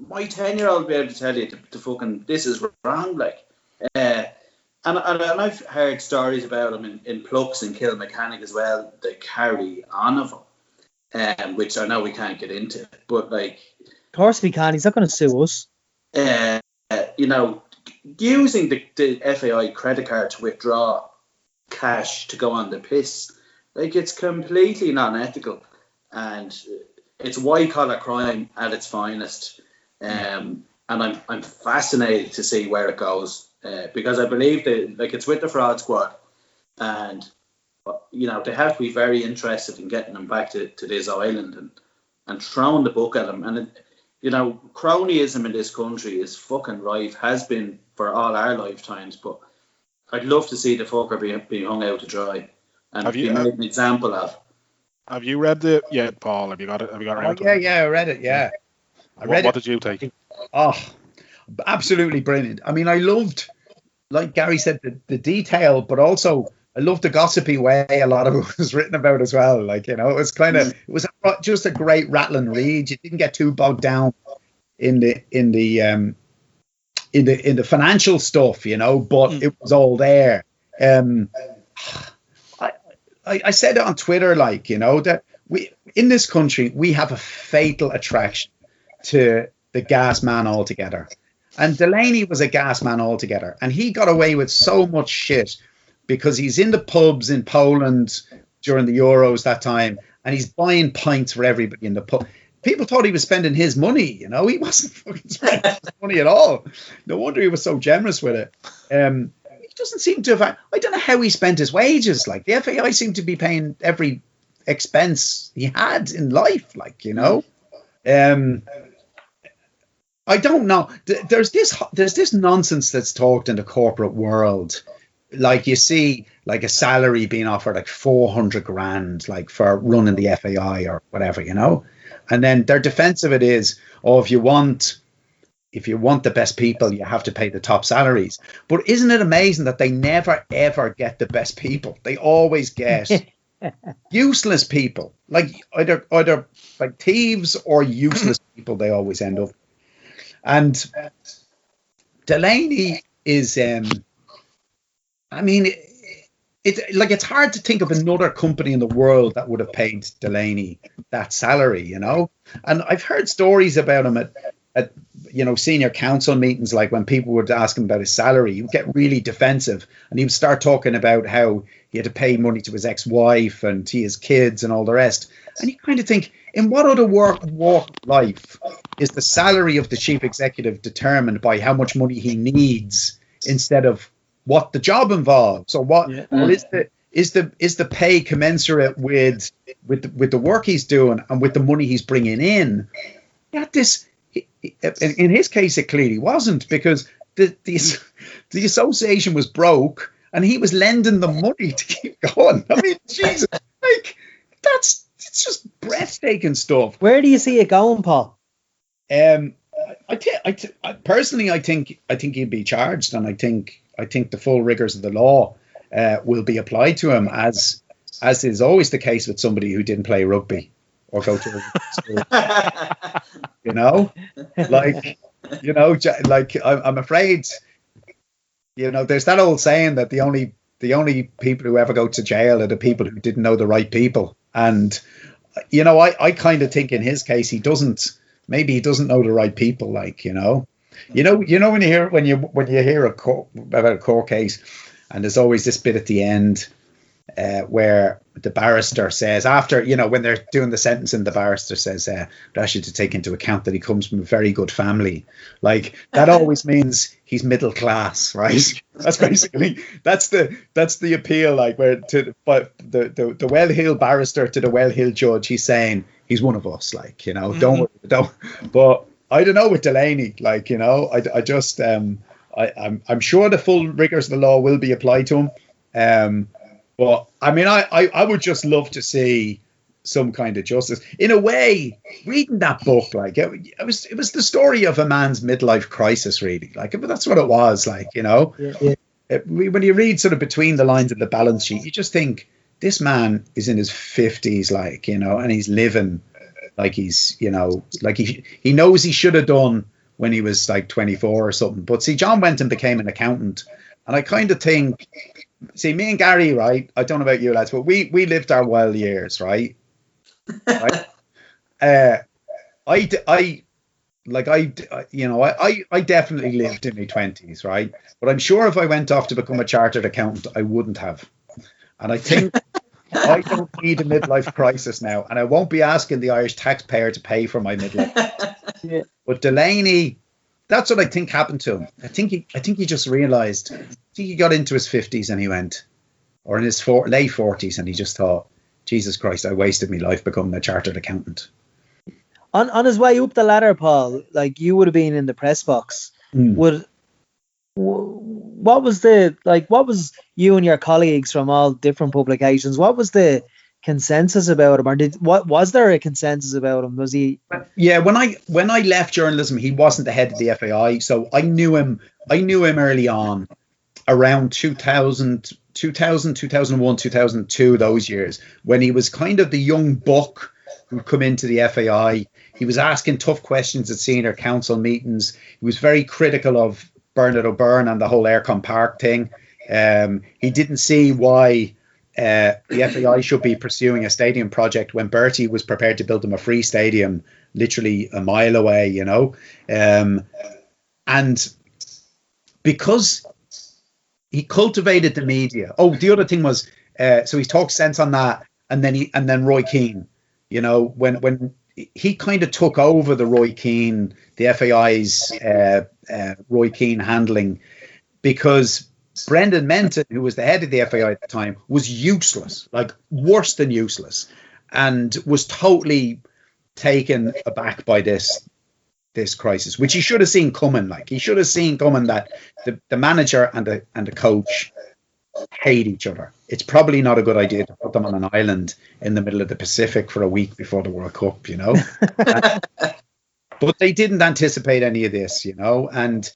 my 10-year-old will be able to tell you the fucking, this is wrong. Like, And I've heard stories about him in Plucks and Kilmechanic as well. They carry on of him, which I know we can't get into. But like, Of course we can. He's not going to sue us. you know, using the FAI credit card to withdraw cash to go on the piss, like, it's completely non-ethical, and it's white collar crime at its finest. And I'm fascinated to see where it goes, because I believe that, like, it's with the fraud squad, and you know, they have to be very interested in getting them back to this island and throwing the book at them. And you know, cronyism in this country is fucking rife, has been for all our lifetimes. But I'd love to see the fucker be hung out to dry and be made an example of. Have you read it yet, Paul? Have you got it? Have you got around to it? Yeah, I read it. Yeah, I read it. What did you take? Oh, absolutely brilliant. I mean, I loved, like Gary said, the detail, but also I loved the gossipy way a lot of it was written about as well. Like, you know, it was kind of, it was just a great rattling read. You didn't get too bogged down in the financial stuff, you know, but it was all there. I said it on Twitter, like, you know, that we, in this country, we have a fatal attraction to the gas man altogether. And Delaney was a gas man altogether. And he got away with so much shit because he's in the pubs in Poland during the Euros that time, and he's buying pints for everybody in the pub. People thought he was spending his money, you know. He wasn't fucking spending his money at all. No wonder he was so generous with it. He doesn't seem to have... I don't know how he spent his wages. Like, the FAI seemed to be paying every expense he had in life, like, you know. I don't know. There's this nonsense that's talked in the corporate world. Like, you see, like, a salary being offered like 400 grand, like, for running the FAI or whatever, you know. And then their defense of it is, oh, if you want the best people, you have to pay the top salaries. But isn't it amazing that they never ever get the best people? They always get useless people, like either like thieves or useless people. They always end up. And Delaney is, I mean, it's hard to think of another company in the world that would have paid Delaney that salary, you know. And I've heard stories about him at you know, senior council meetings, like when people would ask him about his salary, he would get really defensive, and he would start talking about how he had to pay money to his ex-wife and to his kids and all the rest. And you kind of think, in what other walk of life is the salary of the chief executive determined by how much money he needs instead of what the job involves, or what, or is the pay commensurate with the work he's doing and with the money he's bringing in? Yeah, in his case, it clearly wasn't, because the association was broke and he was lending them money to keep going. I mean, Jesus, like, it's just breathtaking stuff. Where do you see it going, Paul? Personally, I think he'd be charged, and I think the full rigors of the law will be applied to him, as is always the case with somebody who didn't play rugby or go to school. You know, like, you know, like, I'm afraid, you know, there's that old saying that the only people who ever go to jail are the people who didn't know the right people. And, you know, I kind of think in his case, he doesn't know the right people, like, you know, when you hear about a court case, and there's always this bit at the end where the barrister says, after, you know, when they're doing the sentencing, the barrister says, but I should to take into account that he comes from a very good family. Like, that always means he's middle class, right? That's basically, that's the appeal, like, where but the well-heeled barrister to the well-heeled judge, he's saying he's one of us, like, you know, don't, but I don't know with Delaney, like, you know, I just, I'm sure the full rigors of the law will be applied to him. But I mean, I would just love to see some kind of justice. In a way, reading that book, like, it was the story of a man's midlife crisis, really. Like, that's what it was, like, you know. Yeah. When you read sort of between the lines of the balance sheet, you just think, this man is in his 50s, like, you know, and he's living like he's, you know, like he knows he should have done when he was like 24 or something. But see, John went and became an accountant And I kind of think, see, me and Gary, right? I don't know about you lads, but we lived our wild years, right? Right? I definitely lived in my 20s, right? But I'm sure if I went off to become a chartered accountant, I wouldn't have. And I think I don't need a midlife crisis now, and I won't be asking the Irish taxpayer to pay for my midlife. Yeah. But Delaney, that's what I think happened to him. I think he just realised. I think he got into his 50s and he went, or in his late 40s, and he just thought, Jesus Christ, I wasted my life becoming a chartered accountant. On his way up the ladder, Paul, like you would have been in the press box. What was you and your colleagues from all different publications? What was the consensus about him, or was there a consensus about him? Was he? Yeah, when I left journalism, he wasn't the head of the FAI, so I knew him early on, around 2000, 2001, 2002, those years, when he was kind of the young buck who'd come into the FAI. He was asking tough questions at senior council meetings. He was very critical of Bernard O'Byrne and the whole Aircon Park thing. He didn't see why the FAI should be pursuing a stadium project when Bertie was prepared to build them a free stadium literally a mile away, you know. And because he cultivated the media. Oh, the other thing was, so he talked sense on that, and then Roy Keane, you know, when he kind of took over the the FAI's Roy Keane handling, because Brendan Menton, who was the head of the FAI at the time, was useless, like worse than useless, and was totally taken aback by this crisis, which he should have seen coming. Like, he should have seen coming that the manager and the coach hate each other. It's probably not a good idea to put them on an island in the middle of the Pacific for a week before the World Cup, you know. But they didn't anticipate any of this, you know. And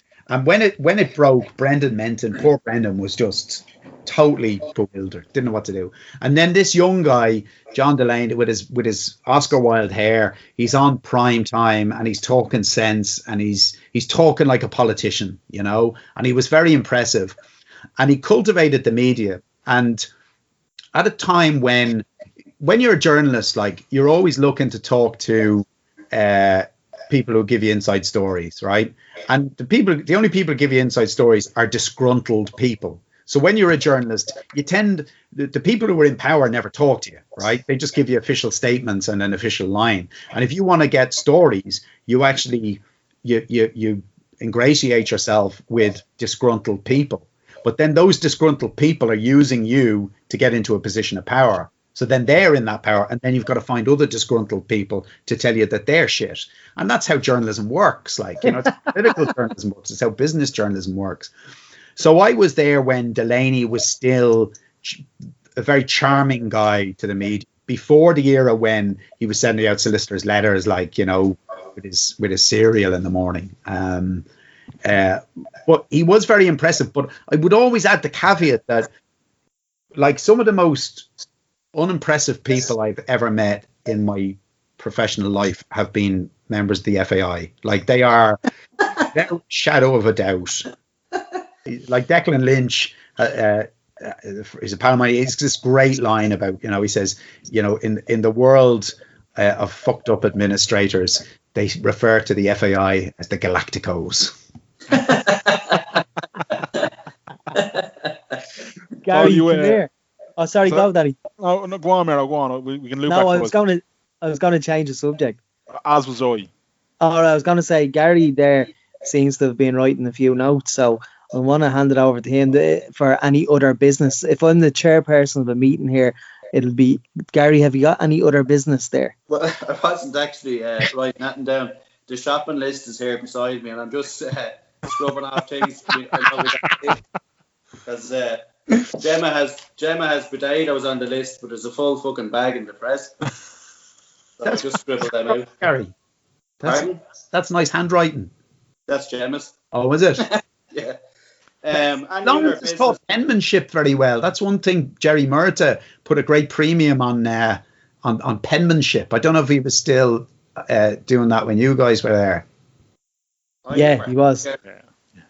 when it broke, Brendan Menton, poor Brendan, was just totally bewildered, didn't know what to do. And then this young guy, John Delaney, with his Oscar Wilde hair, he's on prime time and he's talking sense and he's talking like a politician, you know. And he was very impressive. And he cultivated the media. And at a time when you're a journalist, like, you're always looking to talk to people who give you inside stories, right? And the only people who give you inside stories are disgruntled people. So when you're a journalist, the people who are in power never talk to you, right? They just give you official statements and an official line. And if you want to get stories, you actually you ingratiate yourself with disgruntled people. But then those disgruntled people are using you to get into a position of power. So then they're in that power, and then you've got to find other disgruntled people to tell you that they're shit. And that's how journalism works. Like, you know, it's how political journalism works. It's how business journalism works. So I was there when Delaney was still a very charming guy to the media, before the era when he was sending out solicitors' letters, like, you know, with his cereal in the morning. But he was very impressive. But I would always add the caveat that, like, some of the most unimpressive people I've ever met in my professional life have been members of the FAI. Like, they are without shadow of a doubt. Like Declan Lynch, he's a pal of mine. He's this great line about, you know, he says, you know, in the world of fucked up administrators, they refer to the FAI as the Galacticos. Gary, you there? Oh, sorry, go, Daddy. No, go on, Mero, go on. We can loop back. No, I was going to change the subject. As was I. Oh, I was going to say, Gary there seems to have been writing a few notes, so I want to hand it over to him for any other business. If I'm the chairperson of a meeting here, it'll be, Gary, have you got any other business there? Well, I wasn't actually writing nothing down. The shopping list is here beside me, and I'm just scrubbing off things. Because Gemma has potatoes on the list, but there's a full fucking bag in the press. So I just scribbled them out. Gary, that's nice handwriting. That's Gemma's. Oh, is it? Yeah. It's called penmanship very well. That's one thing. Jerry Murta put a great premium on penmanship. I don't know if he was still doing that when you guys were there. He was.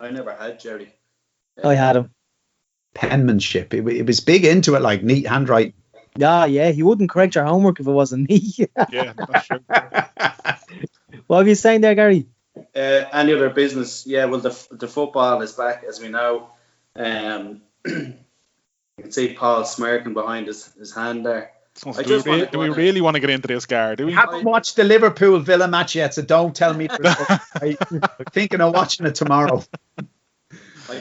I never had Jerry. I had him. penmanship. It was big into it, like neat handwriting. Yeah, he wouldn't correct your homework if it wasn't me. Yeah, that's true. What are you saying there, Gary? Any other business? Yeah, well, the football is back, as we know. You can see Paul smirking behind his hand there. Do we really want to get into this, Gar? Do we? I haven't watched the Liverpool Villa match yet, so don't tell me. I'm thinking of watching it tomorrow.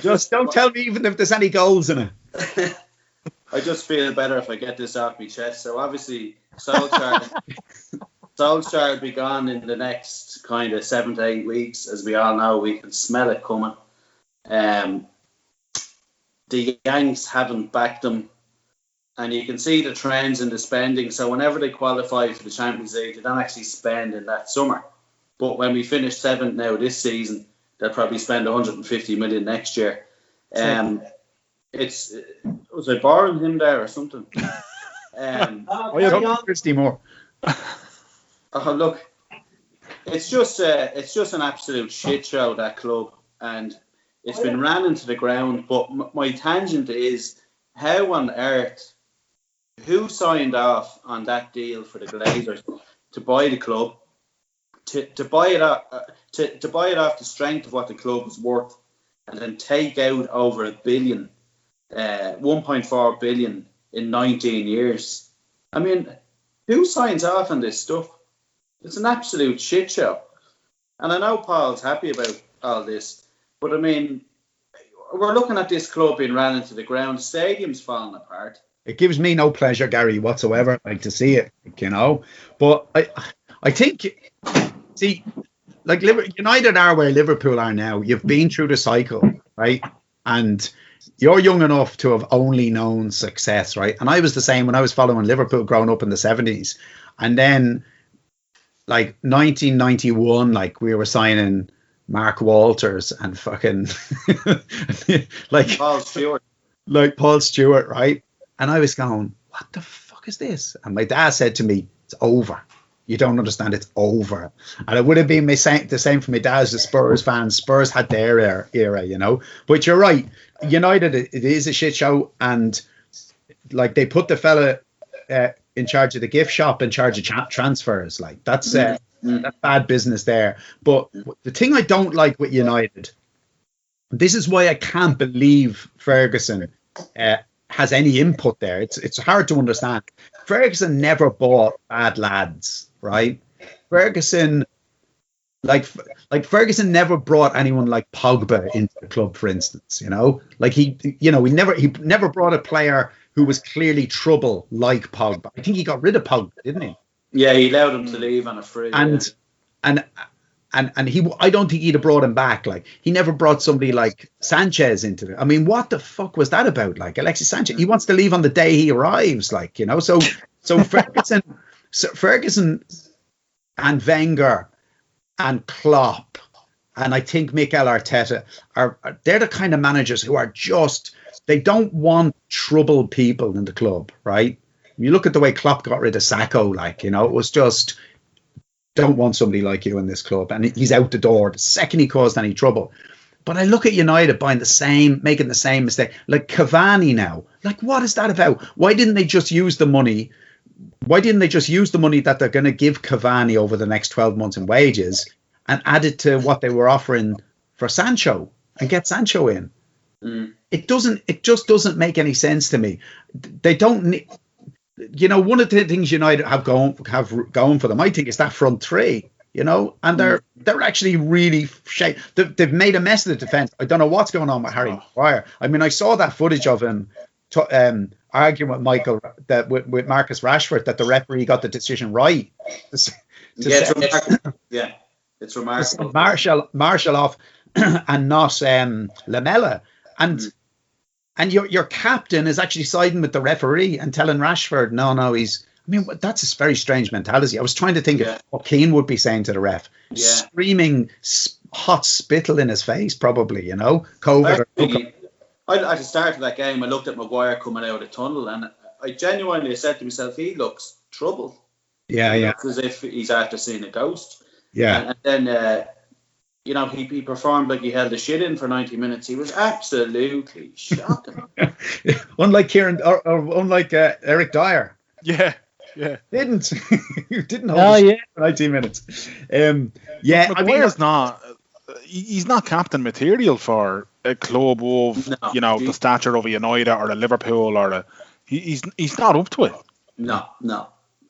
Just don't tell me even if there's any goals in it. I just feel better if I get this off my chest. So obviously, Solskjaer will be gone in the next kind of 7 to 8 weeks. As we all know, we can smell it coming. The Yanks haven't backed them, and you can see the trends in the spending. So whenever they qualify for the Champions League, they don't actually spend in that summer. But when we finish 7th now this season, they'll probably spend 150 million next year. Was I borrowing him there or something? Christy Moore. Look, it's just an absolute shit show, that club, and it's been ran into the ground. But my tangent is, how on earth, who signed off on that deal for the Glazers to buy the club, to buy it off the strength of what the club was worth, and then take out over $1 billion, 1.4 billion in 19 years? I mean, who signs off on this stuff? It's an absolute shit show. And I know Paul's happy about all this, but I mean, we're looking at this club being ran into the ground. Stadium's falling apart. It gives me no pleasure, Gary, whatsoever, like to see it, you know. But I think, see, like United are where Liverpool are now. You've been through the cycle, right? And you're young enough to have only known success, right? And I was the same when I was following Liverpool growing up in the 70s. And then, like 1991, like we were signing Mark Walters and fucking like Paul Stewart, right? And I was going, what the fuck is this? And my dad said to me, it's over. You don't understand, it's over. And it would have been the same for my dad as a Spurs fan. Spurs had their era, you know. But you're right, United, it is a shit show. And like they put the fella in charge of the gift shop, in charge of transfers. Like that's bad business there. But the thing I don't like with United, this is why I can't believe Ferguson has any input there. It's hard to understand. Ferguson never bought bad lads, right? Ferguson never brought anyone like Pogba into the club, for instance, you know? Like he never brought a player who was clearly trouble like Pogba. I think he got rid of Pogba, didn't he? Yeah, he allowed him to leave on a free. And he, I don't think he'd have brought him back. Like he never brought somebody like Sanchez into it. I mean, what the fuck was that about? Like Alexis Sanchez, he wants to leave on the day he arrives. Like, you know, so Ferguson and Wenger and Klopp and I think Mikel Arteta they're the kind of managers who are just, they don't want troubled people in the club, right? You look at the way Klopp got rid of Sacco, like, you know, it was just, don't want somebody like you in this club, and he's out the door the second he caused any trouble. But I look at United making the same mistake, like Cavani now. Like, what is that about? Why didn't they just use the money? Why didn't they just use the money that they're going to give Cavani over the next 12 months in wages and add it to what they were offering for Sancho and get Sancho in? It just doesn't make any sense to me. They don't need. You know, one of the things United have going for them, I think, is that front three. You know, and they're actually really they've made a mess of the defense. I don't know what's going on with Harry Maguire. I mean, I saw that footage of him arguing with Michael with Marcus Rashford that the referee got the decision right. It's remarkable. Marshall off and not Lamella, and your captain is actually siding with the referee and telling Rashford, no, he's. I mean, that's a very strange mentality. I was trying to think of what Keane would be saying to the ref. Screaming hot spittle in his face, probably, you know. COVID. At the start of that game, I looked at Maguire coming out of the tunnel, and I genuinely said to myself, he looks troubled. Yeah. He looks as if he's after seeing a ghost. Yeah. And then you know, he performed like he held the shit in for 90 minutes. He was absolutely shocking. Unlike Kieran, or unlike Eric Dyer. Yeah. Didn't hold Oh, the shit yeah. for 90 minutes. Yeah, I mean, Maguire's not. He's not captain material for a club of the stature of a United or a Liverpool or a. He's not up to it. No.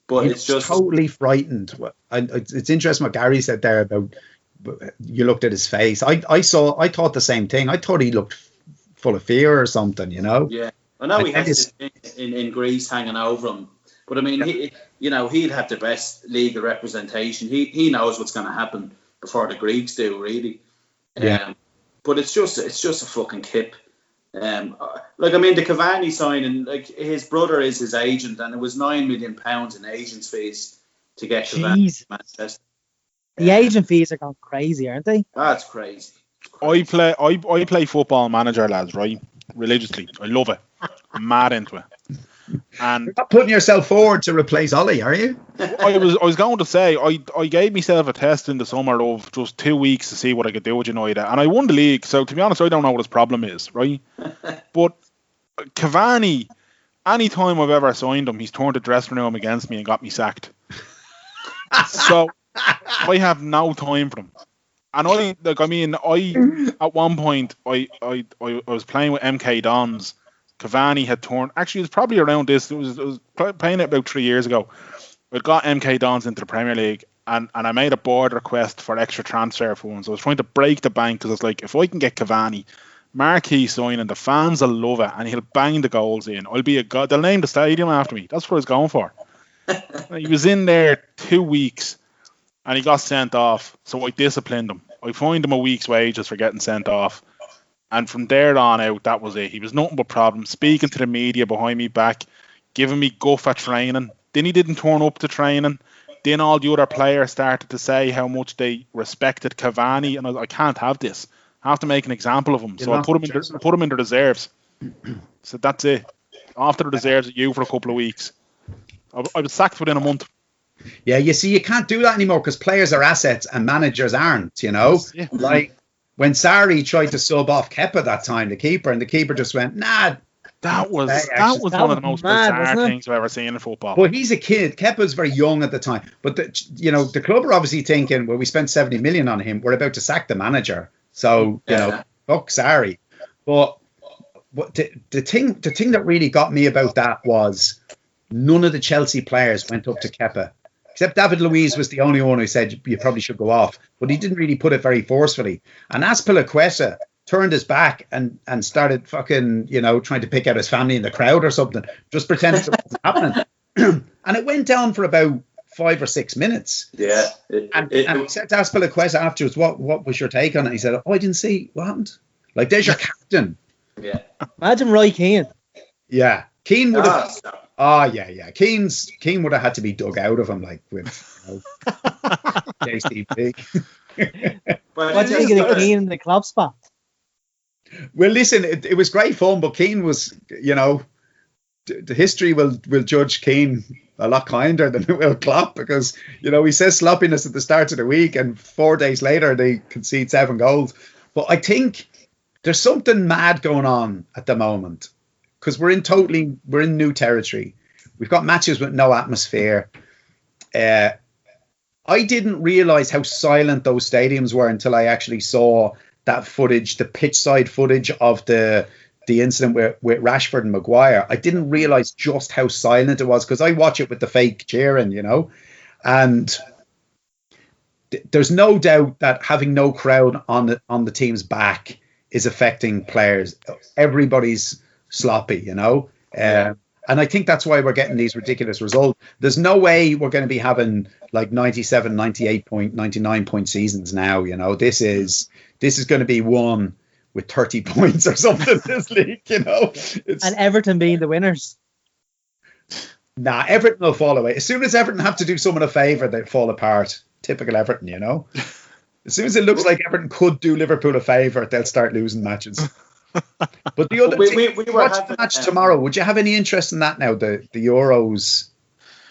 But it's just totally frightened. It's interesting what Gary said there about. You looked at his face. I thought the same thing. I thought he looked full of fear or something. You know. Yeah, I know he has this thing in Greece hanging over him. But I mean, he'd have the best legal representation. He knows what's going to happen before the Greeks do, really. Yeah. But it's just a fucking kip. Like, I mean, the Cavani signing, like, his brother is his agent, and it was £9 million in agents' fees to get Cavani to Manchester. The agent fees are going crazy, aren't they? That's crazy. I play Football Manager, lads, right? Religiously. I love it. I'm mad into it. And you're not putting yourself forward to replace Ollie, are you? I was going to say I gave myself a test in the summer of just 2 weeks to see what I could do with United, and I won the league. So to be honest, I don't know what his problem is, right? But Cavani, any time I've ever signed him, he's turned the dressing room against me and got me sacked. So I have no time for him. And I at one point I was playing with MK Dons. Cavani had torn. Actually, it was probably around this. It was playing it about 3 years ago. We got MK Dons into the Premier League, and I made a board request for extra transfer funds. I was trying to break the bank because I was like, if I can get Cavani, marquee signing, the fans will love it, and he'll bang the goals in. I'll be a god. They'll name the stadium after me. That's what I was going for. He was in there 2 weeks, and he got sent off. So I disciplined him. I fined him a week's wages for getting sent off. And from there on out, that was it. He was nothing but problems, speaking to the media behind me back, giving me guff at training. Then he didn't turn up to training. Then all the other players started to say how much they respected Cavani. And I can't have this. I have to make an example of him. So I put him in the reserves. So that's it. After the reserves at you for a couple of weeks. I was sacked within a month. Yeah, you see, you can't do that anymore because players are assets and managers aren't, you know? Yeah. Like, when Sarri tried to sub off Kepa that time, the keeper, and the keeper just went, nah. That was one of the most bizarre things I've ever seen in football. Well, he's a kid. Kepa's very young at the time. But, the club are obviously thinking, well, we spent 70 million on him. We're about to sack the manager. So, fuck Sarri. But the thing that really got me about that was none of the Chelsea players went up to Kepa. Except David Luiz was the only one who said you probably should go off. But he didn't really put it very forcefully. And Azpilicueta turned his back and started fucking, trying to pick out his family in the crowd or something. Just pretending it wasn't happening. And it went down for about 5 or 6 minutes. Yeah. And he said to Azpilicueta afterwards, what was your take on it? He said, I didn't see what happened. Like, there's your captain. Yeah. Imagine Roy Keane. Yeah. Keane would have... Oh, yeah. Keane would have had to be dug out of him, like, with JCP. What do you think of Keane in the club spot? Well, listen, it was great fun, but Keane was, the history will judge Keane a lot kinder than it will Klopp because, he says sloppiness at the start of the week and 4 days later they concede 7 goals. But I think there's something mad going on at the moment. Because we're in new territory. We've got matches with no atmosphere. I didn't realise how silent those stadiums were until I actually saw that footage, the pitch side footage of the incident with Rashford and Maguire. I didn't realise just how silent it was because I watch it with the fake cheering, And there's no doubt that having no crowd on the team's back is affecting players. Everybody's sloppy, and I think that's why we're getting these ridiculous results. There's no way we're going to be having like 97, 98 point, 99 point seasons now. This is going to be one with 30 points or something. This league, and Everton being the winners. Nah, Everton will fall away as soon as Everton have to do someone a favour. They fall apart. Typical Everton, As soon as it looks like Everton could do Liverpool a favour, they'll start losing matches. But the other thing, we watch the match tomorrow. Would you have any interest in that now? The Euros.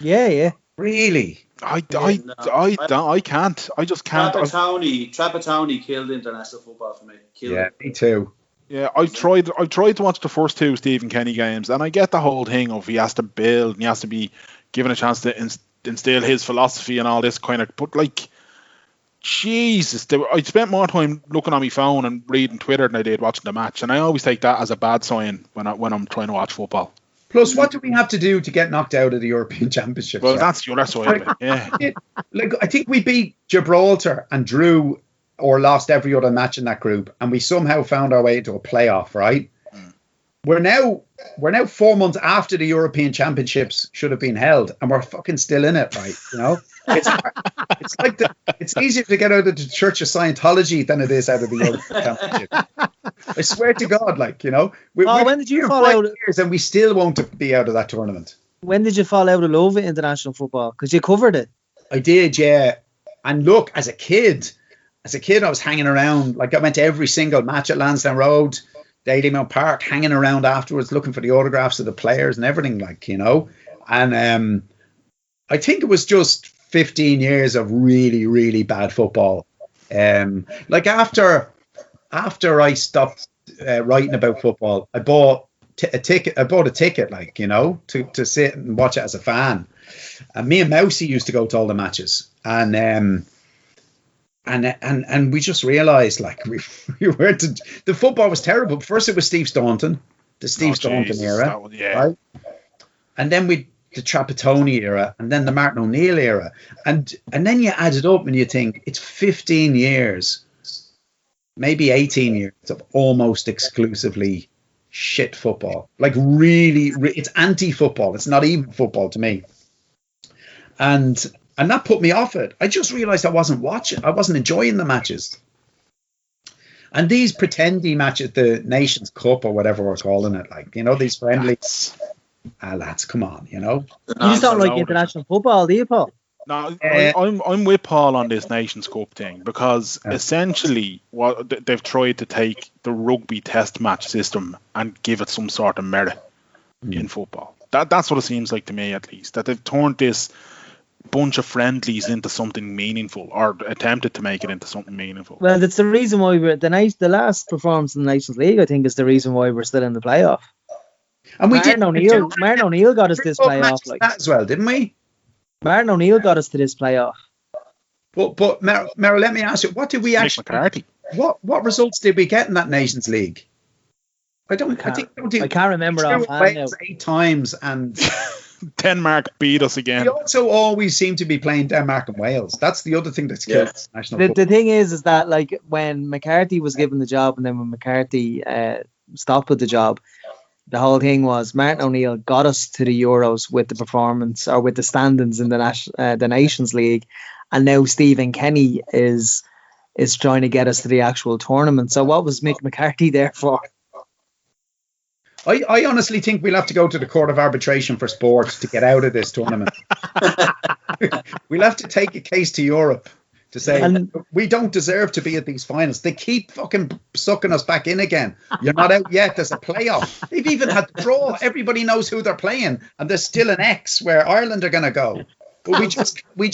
Yeah. Really? I can't. I just can't. Trapattoni killed international football for me. Me too. Yeah, I've tried to watch the first two Stephen Kenny games, and I get the whole thing of he has to build and he has to be given a chance to instill his philosophy and all this kind of. But like, Jesus, I spent more time looking on my phone and reading Twitter than I did watching the match, and I always take that as a bad sign when I'm trying to watch football. Plus, what do we have to do to get knocked out of the European Championships? Well, that's the other side of it. Yeah. Like, I think we beat Gibraltar and drew or lost every other match in that group, and we somehow found our way into a playoff, right? We're now 4 months after the European Championships should have been held, and we're fucking still in it, right? You know, it's like it's easier to get out of the Church of Scientology than it is out of the European Championship. I swear to God, like, you know, when did you fall out? Years and we still won't be out of that tournament. When did you fall out of love with international football? Because you covered it. I did, yeah. And look, as a kid, I was hanging around. Like, I went to every single match at Lansdowne Road, Dalymount Park, hanging around afterwards, looking for the autographs of the players and everything, like, you know. And I think it was just 15 years of really, really bad football. Like, after I stopped writing about football, I bought a ticket, like, you know, to sit and watch it as a fan. And me and Mousy used to go to all the matches, and we just realised, like, we were the football was terrible. First it was Steve Staunton, the Staunton era, right? And then the Trapattoni era, and then the Martin O'Neill era, and then you add it up and you think it's 15 years, maybe 18 years of almost exclusively shit football. Like, really, it's anti-football. It's not even football to me. And that put me off it. I just realised I wasn't enjoying the matches. And these pretendy matches, the Nations Cup or whatever we're calling it, like, you know, these friendlies. Lads, come on, you know. You just don't like international football, do you, Paul? No, I'm with Paul on this Nations Cup thing, because essentially what they've tried to take the rugby test match system and give it some sort of merit in football. That's what it seems like to me, at least, that they've turned this bunch of friendlies into something meaningful, or attempted to make it into something meaningful. Well, that's the reason why the last performance in the Nations League, I think, is the reason why we're still in the playoff. And Martin O'Neill got us this playoff, like, that as well, didn't we? Martin O'Neill got us to this playoff. But Merrill, let me ask you, what did we actually? McCarthy. What results did we get in that Nations League? I can't remember offhand now. 8 times, and Denmark beat us again. We also always seem to be playing Denmark and Wales. That's the other thing that's killed national football. The thing is that, like, when McCarthy was given the job, and then when McCarthy stopped with the job, the whole thing was Martin O'Neill got us to the Euros with the performance, or with the standings in the Nations League, and now Stephen Kenny is trying to get us to the actual tournament. So what was Mick McCarthy there for? I honestly think we'll have to go to the Court of Arbitration for Sport to get out of this tournament. We'll have to take a case to Europe to say, we don't deserve to be at these finals. They keep fucking sucking us back in again. You're not out yet. There's a playoff. They've even had the draw. Everybody knows who they're playing, and there's still an X where Ireland are going to go. But we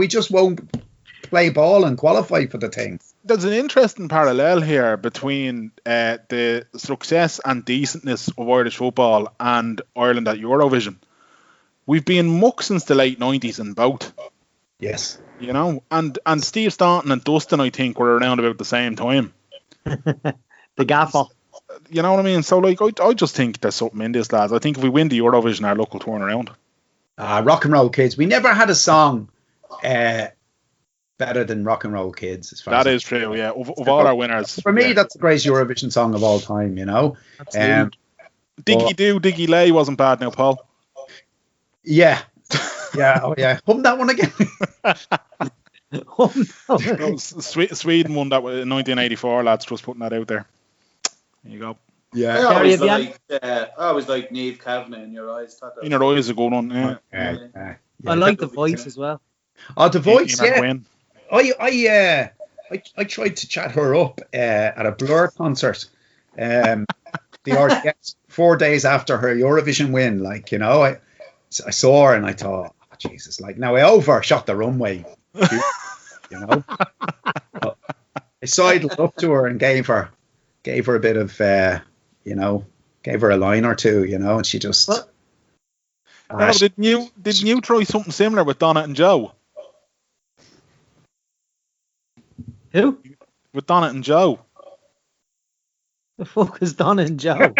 just won't play ball and qualify for the thing. There's an interesting parallel here between the success and decentness of Irish football and Ireland at Eurovision. We've been muck since the late 90s in both. Yes. You know, and Steve Staunton and Dustin, I think, were around about the same time. The gaffer. You know what I mean? So, like, I just think there's something in this, lads. I think if we win the Eurovision, our luck will turn around. Rock and Roll Kids. We never had a song better than Rock and Roll Kids. As far that as is true, yeah. Of all our winners. For me, that's the greatest Eurovision song of all time, you know. Diggy Lay wasn't bad now, Paul. Yeah. Yeah, oh yeah. Hum that one again. Sweden won that in 1984, lads. Just putting that out there. There you go. Yeah. I always like Niamh Kavanagh in Your Eyes. In Your Eyes is a good one, yeah. I like The Voice as well. Oh, The Voice, yeah. I tried to chat her up at a Blur concert. The RTS 4 days after her Eurovision win, like, you know, I saw her and I thought, Jesus, like now I overshot the runway, you know. But I sidled up to her and gave her a bit of, you know, gave her a line or two, you know, and she just. No, didn't you try something similar with Donna and Joe? Who? With Donna and Joe. The fuck is Donna and Joe?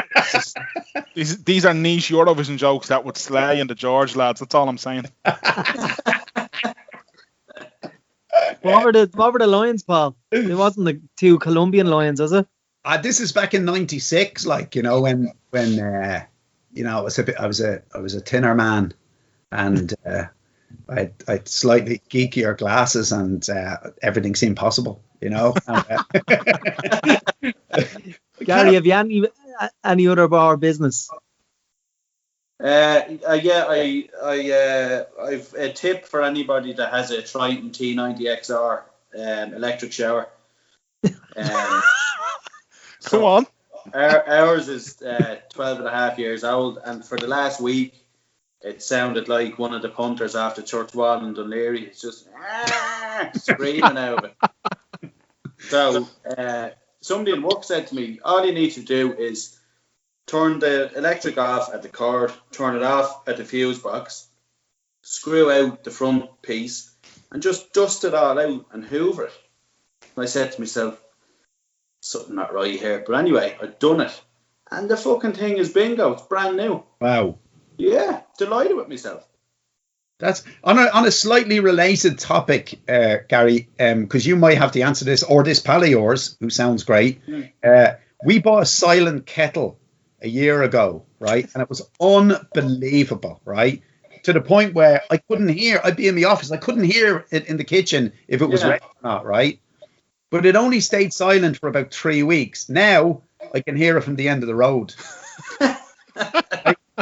These are niche Eurovision jokes that would slay in the George lads. That's all I'm saying. What were the lions, Paul? It wasn't the two Colombian lions, was it? This is back in '96, like, you know, when you know, I was a thinner man, and I had slightly geekier glasses, and everything seemed possible, you know. Gary, have you any other bar business? Yeah, I've a tip for anybody that has a Triton T90XR electric shower. Come on. Ours is 12 and a half years old, and for the last week it sounded like one of the punters after Church Wall in Dunleary. It's just screaming out of it. So somebody in work said to me, all you need to do is turn the electric off at the cord, turn it off at the fuse box, screw out the front piece, and just dust it all out and hoover it. And I said to myself, something not right here. But anyway, I've done it. And the fucking thing is bingo. It's brand new. Wow. Yeah, delighted with myself. That's on a slightly related topic, Gary, because you might have to answer this, or this pal of yours, who sounds great. We bought a silent kettle a year ago, right? And it was unbelievable, right? To the point where I couldn't hear, I'd be in the office, I couldn't hear it in the kitchen if it was ready or not, right? But it only stayed silent for about 3 weeks. Now I can hear it from the end of the road.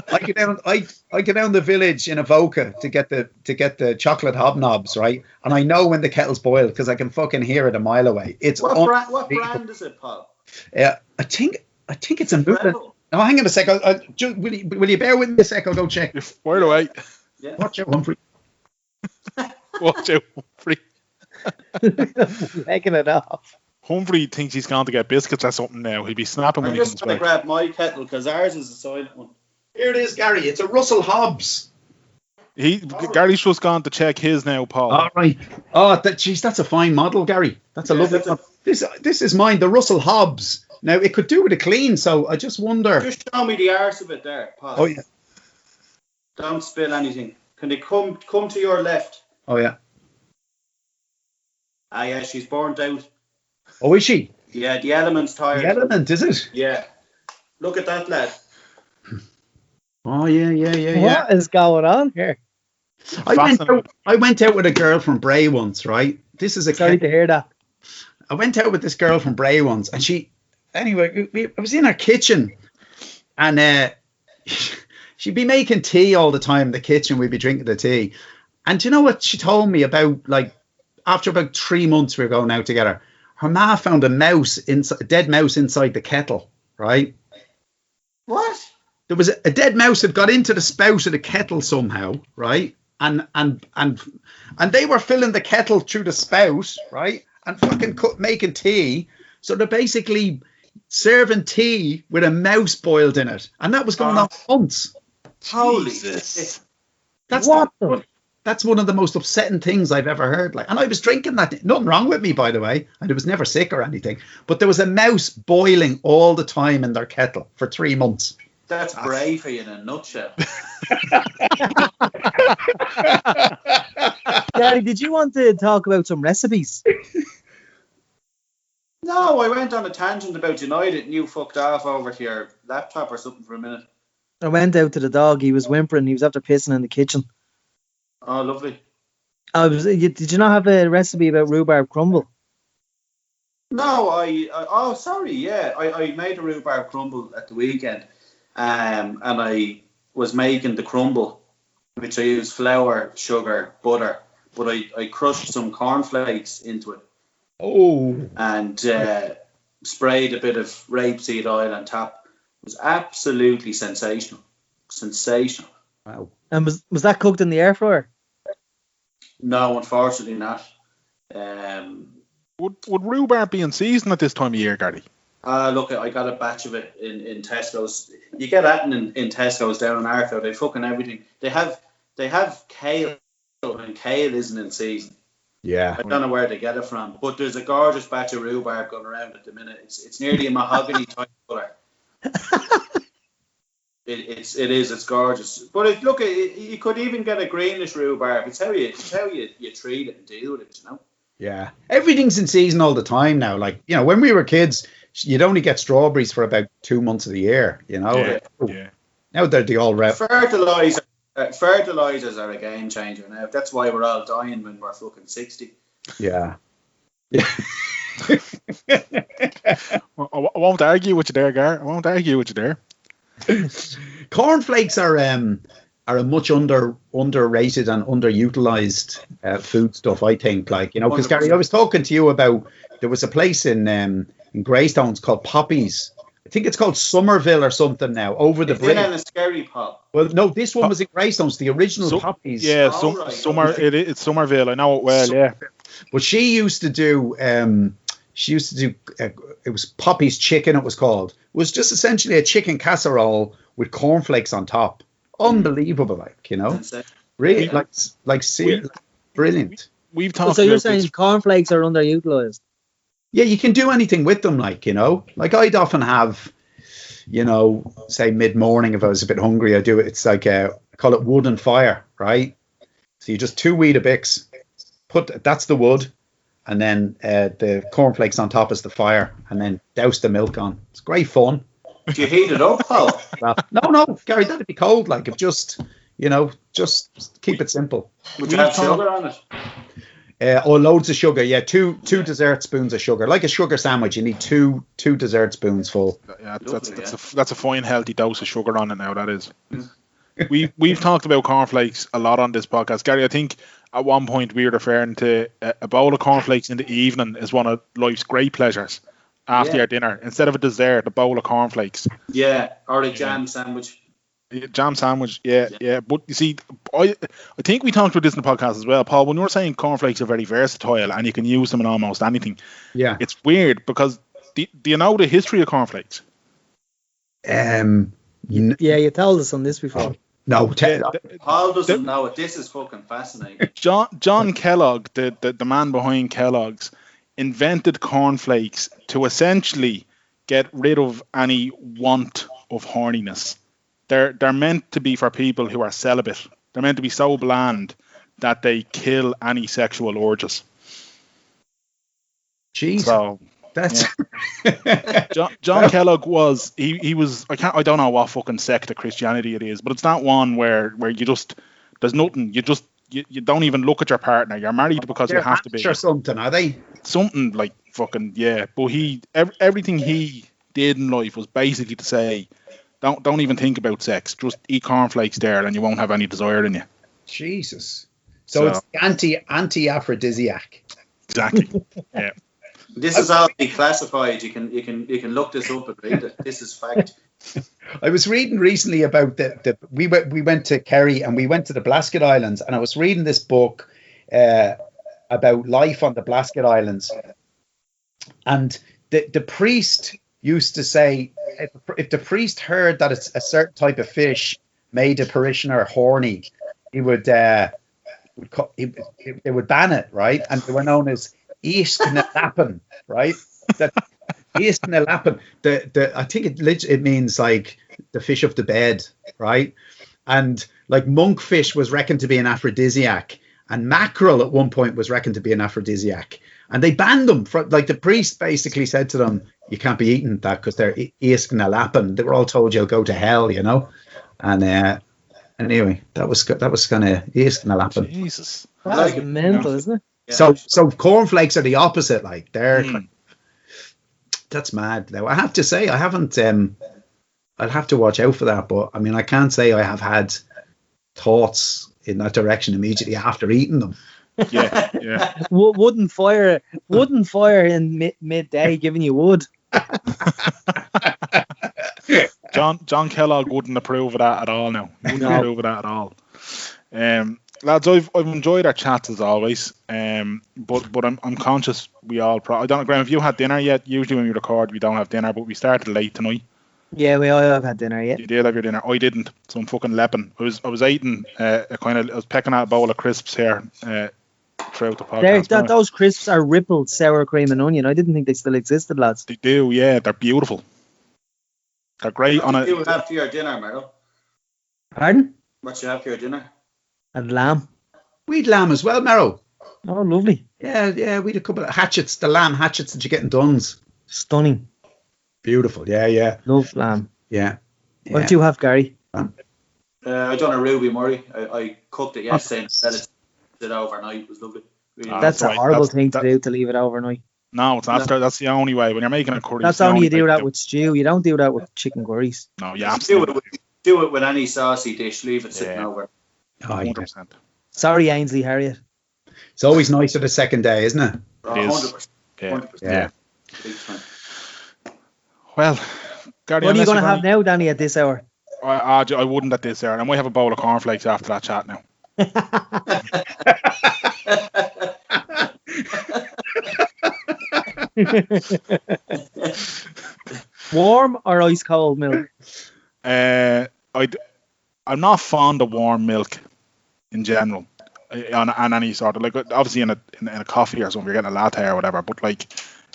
I go down the village in Avoca to get the chocolate hobnobs, right? And I know when the kettle's boiled because I can fucking hear it a mile away. It's what brand is it, Paul? I think it's a movement. Oh, hang on a sec. Will you bear with me a sec? I'll go check. You're fired away. Yeah. Watch out, Humphrey. Watch out, Humphrey. Making it off. Humphrey thinks he's going to get biscuits or something now. He'll be snapping when I'm he comes just going to back. grab my kettle because ours is a silent one. Here it is, Gary. It's a Russell Hobbs. Gary's just gone to check his now, Paul. All right. Oh, that's a fine model, Gary. That's a lovely one. This is mine, the Russell Hobbs. Now, it could do with a clean, so I just wonder. Just show me the arse of it there, Paul. Oh, yeah. Don't spill anything. Can they come to your left? Oh, yeah. Ah, yeah, she's burnt out. Oh, is she? Yeah, the element's tired. The element, is it? Yeah. Look at that, lad. Oh, yeah. What is going on here? I went out with a girl from Bray once, right? This is Sorry to hear that. I went out with this girl from Bray once, and I was in her kitchen, and she'd be making tea all the time in the kitchen. We'd be drinking the tea. And do you know what she told me about, like, after about 3 months we were going out together, her ma found a dead mouse inside the kettle, right? What? There was a dead mouse had got into the spout of the kettle somehow, right? And they were filling the kettle through the spout, right? And fucking making tea. So they're basically serving tea with a mouse boiled in it. And that was going on for months. Holy Jesus. That's one of the most upsetting things I've ever heard. Like, and I was drinking that. Nothing wrong with me, by the way. And I was never sick or anything. But there was a mouse boiling all the time in their kettle for 3 months. That's brave for you in a nutshell. Gary, did you want to talk about some recipes? No, I went on a tangent about United and you fucked off over to your laptop or something for a minute. I went out to the dog. He was whimpering. He was after pissing in the kitchen. Oh, lovely. Did you not have a recipe about rhubarb crumble? No, sorry, yeah. I made a rhubarb crumble at the weekend. And I was making the crumble, which I used flour, sugar, butter, but I crushed some cornflakes into it. Oh. And sprayed a bit of rapeseed oil on top. It was absolutely sensational. Sensational. Wow. And was that cooked in the air fryer? No, unfortunately not. Would rhubarb be in season at this time of year, Gary? Look, I got a batch of it in Tesco's. You get that in Tesco's down in Arthur. They fucking everything. They have kale, and kale isn't in season. Yeah. I don't know where they get it from, but there's a gorgeous batch of rhubarb going around at the minute. It's nearly a mahogany type colour. It is. It's gorgeous. But you could even get a greenish rhubarb. It's how you treat it and deal with it. You know. Yeah. Everything's in season all the time now. Like, you know, when we were kids, you'd only get strawberries for about 2 months of the year. You know. Yeah. Now they're the all rep. Fertilizers are a game changer now. That's why we're all dying when we're fucking 60. Yeah. Well, I won't argue with you there, Gar. I won't argue with you there. Cornflakes are a much underrated and underutilized food stuff, I think. Like, you know, because Gary, I was talking to you about, there was a place in Greystones called Poppy's. I think it's called Somerville or something now, over the bridge. It's in a scary pop. Well, no, this one was in Greystones, the original Poppy's. Yeah, it's Somerville. I know it well. Yeah. But she used to do. It was Poppy's chicken. It was called. It was just essentially a chicken casserole with cornflakes on top. Unbelievable, like, you know, really, brilliant. We've talked. So you're saying cornflakes are underutilized? Yeah, you can do anything with them, like, you know. Like, I'd often have, you know, say mid-morning if I was a bit hungry, I do it. It's like I call it wood and fire, right? So you just 2 Weetabix, that's the wood, and then the cornflakes on top is the fire, and then douse the milk on. It's great fun. Do you heat it up, Paul? No, Gary, that'd be cold. Like, if just keep it simple. Would you have sugar on it? Loads of sugar. Yeah, two dessert spoons of sugar, like a sugar sandwich. You need two dessert spoons full. Yeah, that's a fine healthy dose of sugar on it now. That is. We've talked about cornflakes a lot on this podcast, Gary. I think at one point we were referring to a bowl of cornflakes in the evening as one of life's great pleasures after your dinner. Instead of a dessert, a bowl of cornflakes. Yeah, or a jam sandwich. Jam sandwich, yeah. But you see, I think we talked about this in the podcast as well, Paul. When you were saying cornflakes are very versatile and you can use them in almost anything, it's weird because do you know the history of cornflakes? Yeah, you told us on this before. No, Paul doesn't know it. This is fucking fascinating. John Kellogg, the man behind Kellogg's, invented cornflakes to essentially get rid of any want of horniness. They're meant to be for people who are celibate. They're meant to be so bland that they kill any sexual urges. Jeez. So that's John Kellogg was he was I don't know what fucking sect of Christianity it is, but it's not one where you just there's nothing, you don't even look at your partner. You're married because you have to be. Or something, are they? Something like fucking But everything he did in life was basically to say, Don't even think about sex. Just eat cornflakes there, and you won't have any desire in you. Jesus. So it's anti-aphrodisiac. Exactly. Yeah. This is all declassified. You can look this up and read it. This is fact. I was reading recently about we went to Kerry and we went to the Blasket Islands, and I was reading this book about life on the Blasket Islands, and the priest used to say, if the priest heard that it's a certain type of fish made a parishioner horny, he would they would ban it, right? And they were known as Isknalappen, right? That Isknalappen, I think it means like the fish of the bed, right? And like monkfish was reckoned to be an aphrodisiac, and mackerel at one point was reckoned to be an aphrodisiac. And they banned them. Like the priest basically said to them, you can't be eating that because they're Isknalappen. They were all told you'll go to hell, you know. And anyway, that was kind of Isknalappen. Jesus, that's mental, isn't it? Yeah. So cornflakes are the opposite. Like they're that's mad. Now I have to say I haven't. I'd have to watch out for that. But I mean, I can't say I have had thoughts in that direction immediately after eating them. Yeah. Wouldn't fire in midday giving you wood. John Kellogg wouldn't approve of that at all now. He wouldn't approve of that at all. Lads, I've enjoyed our chats as always. But I'm conscious we all. I don't know, Graham. Have you had dinner yet? Usually when we record, we don't have dinner, but we started late tonight. Yeah, we all have had dinner yet. You did have your dinner. I didn't, so I'm fucking lepping. I was eating I was pecking at a bowl of crisps here throughout the podcast. Those crisps are rippled sour cream and onion. I didn't think they still existed, lads. They do, yeah. They're beautiful. They're great. What did you have for your dinner, Merrill? Pardon? What did you have for your dinner? And lamb. We'd lamb as well, Merrill. Oh, lovely. Yeah, we had a couple of hatchets, the lamb hatchets that you get in Dunn's. Stunning. Beautiful, yeah. Love lamb. Yeah. What did you have, Gary? I done a Ruby Murray. I cooked it yesterday and set it overnight. It was lovely. Really that's a horrible thing to do, to leave it overnight. No, it's not. That's the only way. When you're making a curry, that's only you do that with stew. You don't do that with chicken curries. No, yeah, absolutely. Do it with any saucy dish. Leave it sitting over. 100%. Sorry, Ainsley Harriet. It's always nicer the second day, isn't it? 100%. Yeah. Well, Gary, what are you going to have now, Danny, at this hour? I wouldn't at this hour. I might have a bowl of cornflakes after that chat now. Warm or ice cold milk? I'm not fond of warm milk in general, on any sort of, like, obviously in a coffee or something, you're getting a latte or whatever. But like,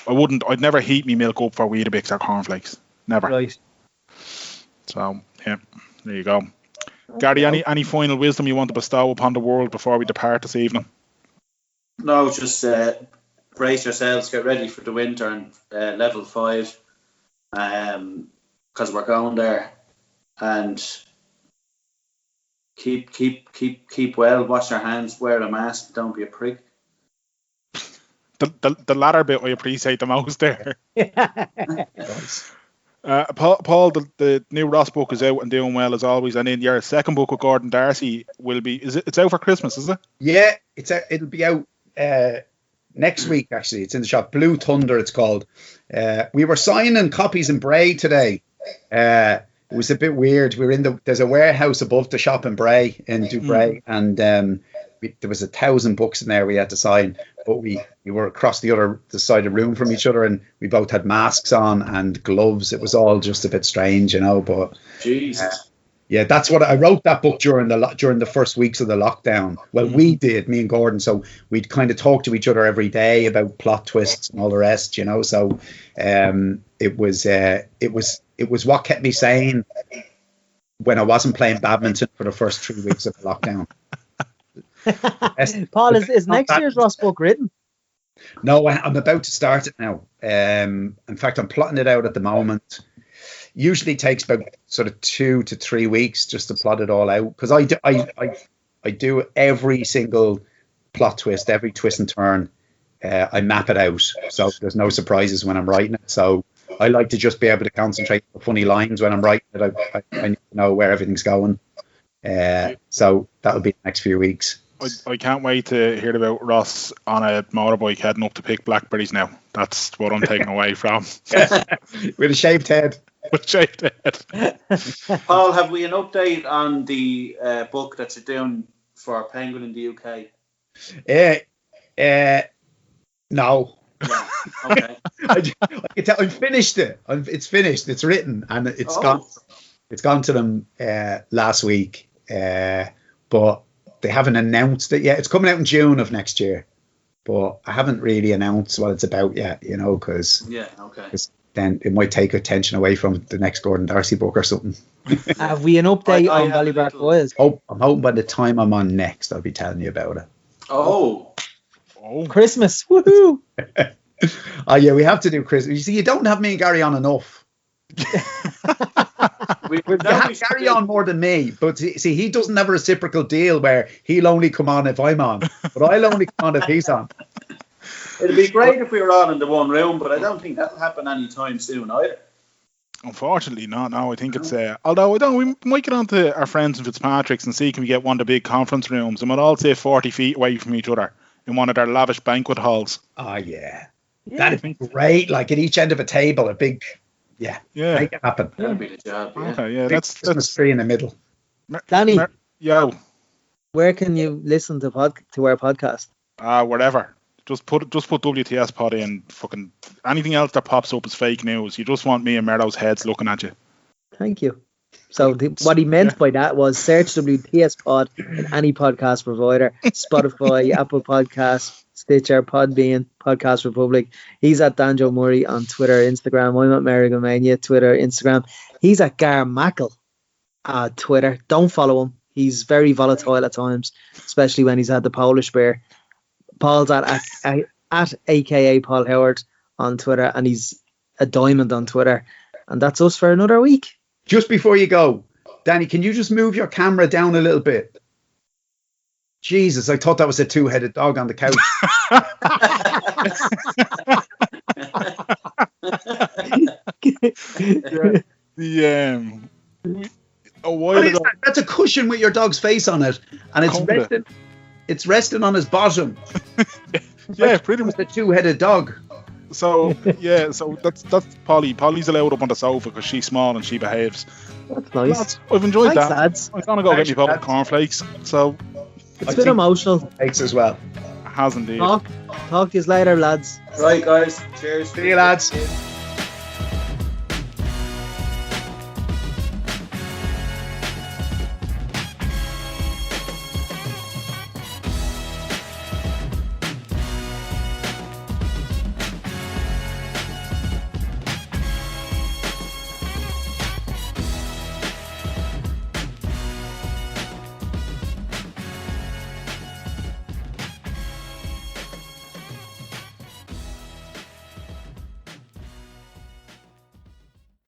I'd never heat me milk up for Weetabix or cornflakes. Never. Right. So yeah, there you go. Gary, any final wisdom you want to bestow upon the world before we depart this evening? No, just brace yourselves, get ready for the winter and level 5, because we're going there, and keep well, wash your hands, wear a mask, don't be a prick. The latter bit I appreciate the most there. Paul, the new Ross book is out and doing well as always, and in your second book with Gordon Darcy it's out for Christmas, is it? Yeah, it'll be out next week, actually. It's in the shop. Blue Thunder, it's called. We were signing copies in Bray today. It was a bit weird. There's a warehouse above the shop in Bray, in Dubray, and there was 1,000 books in there we had to sign, but we were across the side of the room from each other, and we both had masks on and gloves. It was all just a bit strange, but Jesus. Yeah, that's what I wrote that book during the first weeks of the lockdown. Well, we did, me and Gordon. So we'd kind of talk to each other every day about plot twists and all the rest, So it was what kept me sane when I wasn't playing badminton for the first 3 weeks of the lockdown. Paul, is next year's Ross book written? No, I'm about to start it now. In fact, I'm plotting it out at the moment. Usually takes about sort of 2 to 3 weeks just to plot it all out, because I do every single plot twist, every twist and turn. I map it out, so there's no surprises when I'm writing it. So I like to just be able to concentrate on the funny lines when I'm writing it. I know where everything's going. So that'll be the next few weeks. I can't wait to hear about Ross on a motorbike heading up to pick blackberries now. That's what I'm taking away from. With a shaved head. Paul, have we an update on the book that you're doing for Penguin in the UK? No. Yeah, okay. I finished it. It's finished. It's written, and it's gone. It's gone to them last week, but they haven't announced it yet. It's coming out in June of next year, but I haven't really announced what it's about yet. Because then it might take attention away from the next Gordon Darcy book or something. Have we an update on Ballybrack Boys? Oh, I'm hoping by the time I'm on next, I'll be telling you about it. Oh. Christmas, woohoo! Oh yeah, we have to do Christmas. You see, you don't have me and Gary on enough. You have Gary on more than me, but see, he doesn't have a reciprocal deal where he'll only come on if I'm on, but I'll only come on if he's on. It'd be great if we were all in the one room, but I don't think that'll happen anytime soon either. Unfortunately, not. No, I think it's although we might get on to our friends in Fitzpatrick's and see can we get one of the big conference rooms, and we'll all sit 40 feet away from each other in one of their lavish banquet halls. Oh yeah. That'd be great. Like at each end of a table, a big, make it happen. That'd be the job. Yeah. Okay, yeah, that's Christmas tree in the middle. Danny, yo, Where can you listen to our podcast? Wherever. Just put WTS pod in. Fucking anything else that pops up is fake news. You just want me and Merrow's heads looking at you. Thank you. So what he meant by that was search WTS pod in any podcast provider: Spotify, Apple Podcasts, Stitcher, Podbean, Podcast Republic. He's at Danjo Murray on Twitter, Instagram. I'm at Merrigomania, Twitter, Instagram. He's at Gar Mackle Twitter. Don't follow him. He's very volatile at times, especially when he's had the Polish beer. Paul's at AKA Paul Howard on Twitter, and he's a diamond on Twitter. And that's us for another week. Just before you go, Danny, can you just move your camera down a little bit? Jesus, I thought that was a two-headed dog on the couch. That's a cushion with your dog's face on it, and it's resting on his bottom. Yeah, pretty much a two-headed dog. So that's Polly. Polly's allowed up on the sofa because she's small and she behaves. That's nice. Lads, I've enjoyed that. Lads. I'm gonna go get me bowl of cornflakes. So it's been emotional. Thanks as well. It has indeed. Talk to you later, lads. Right, guys. Cheers. See you, lads.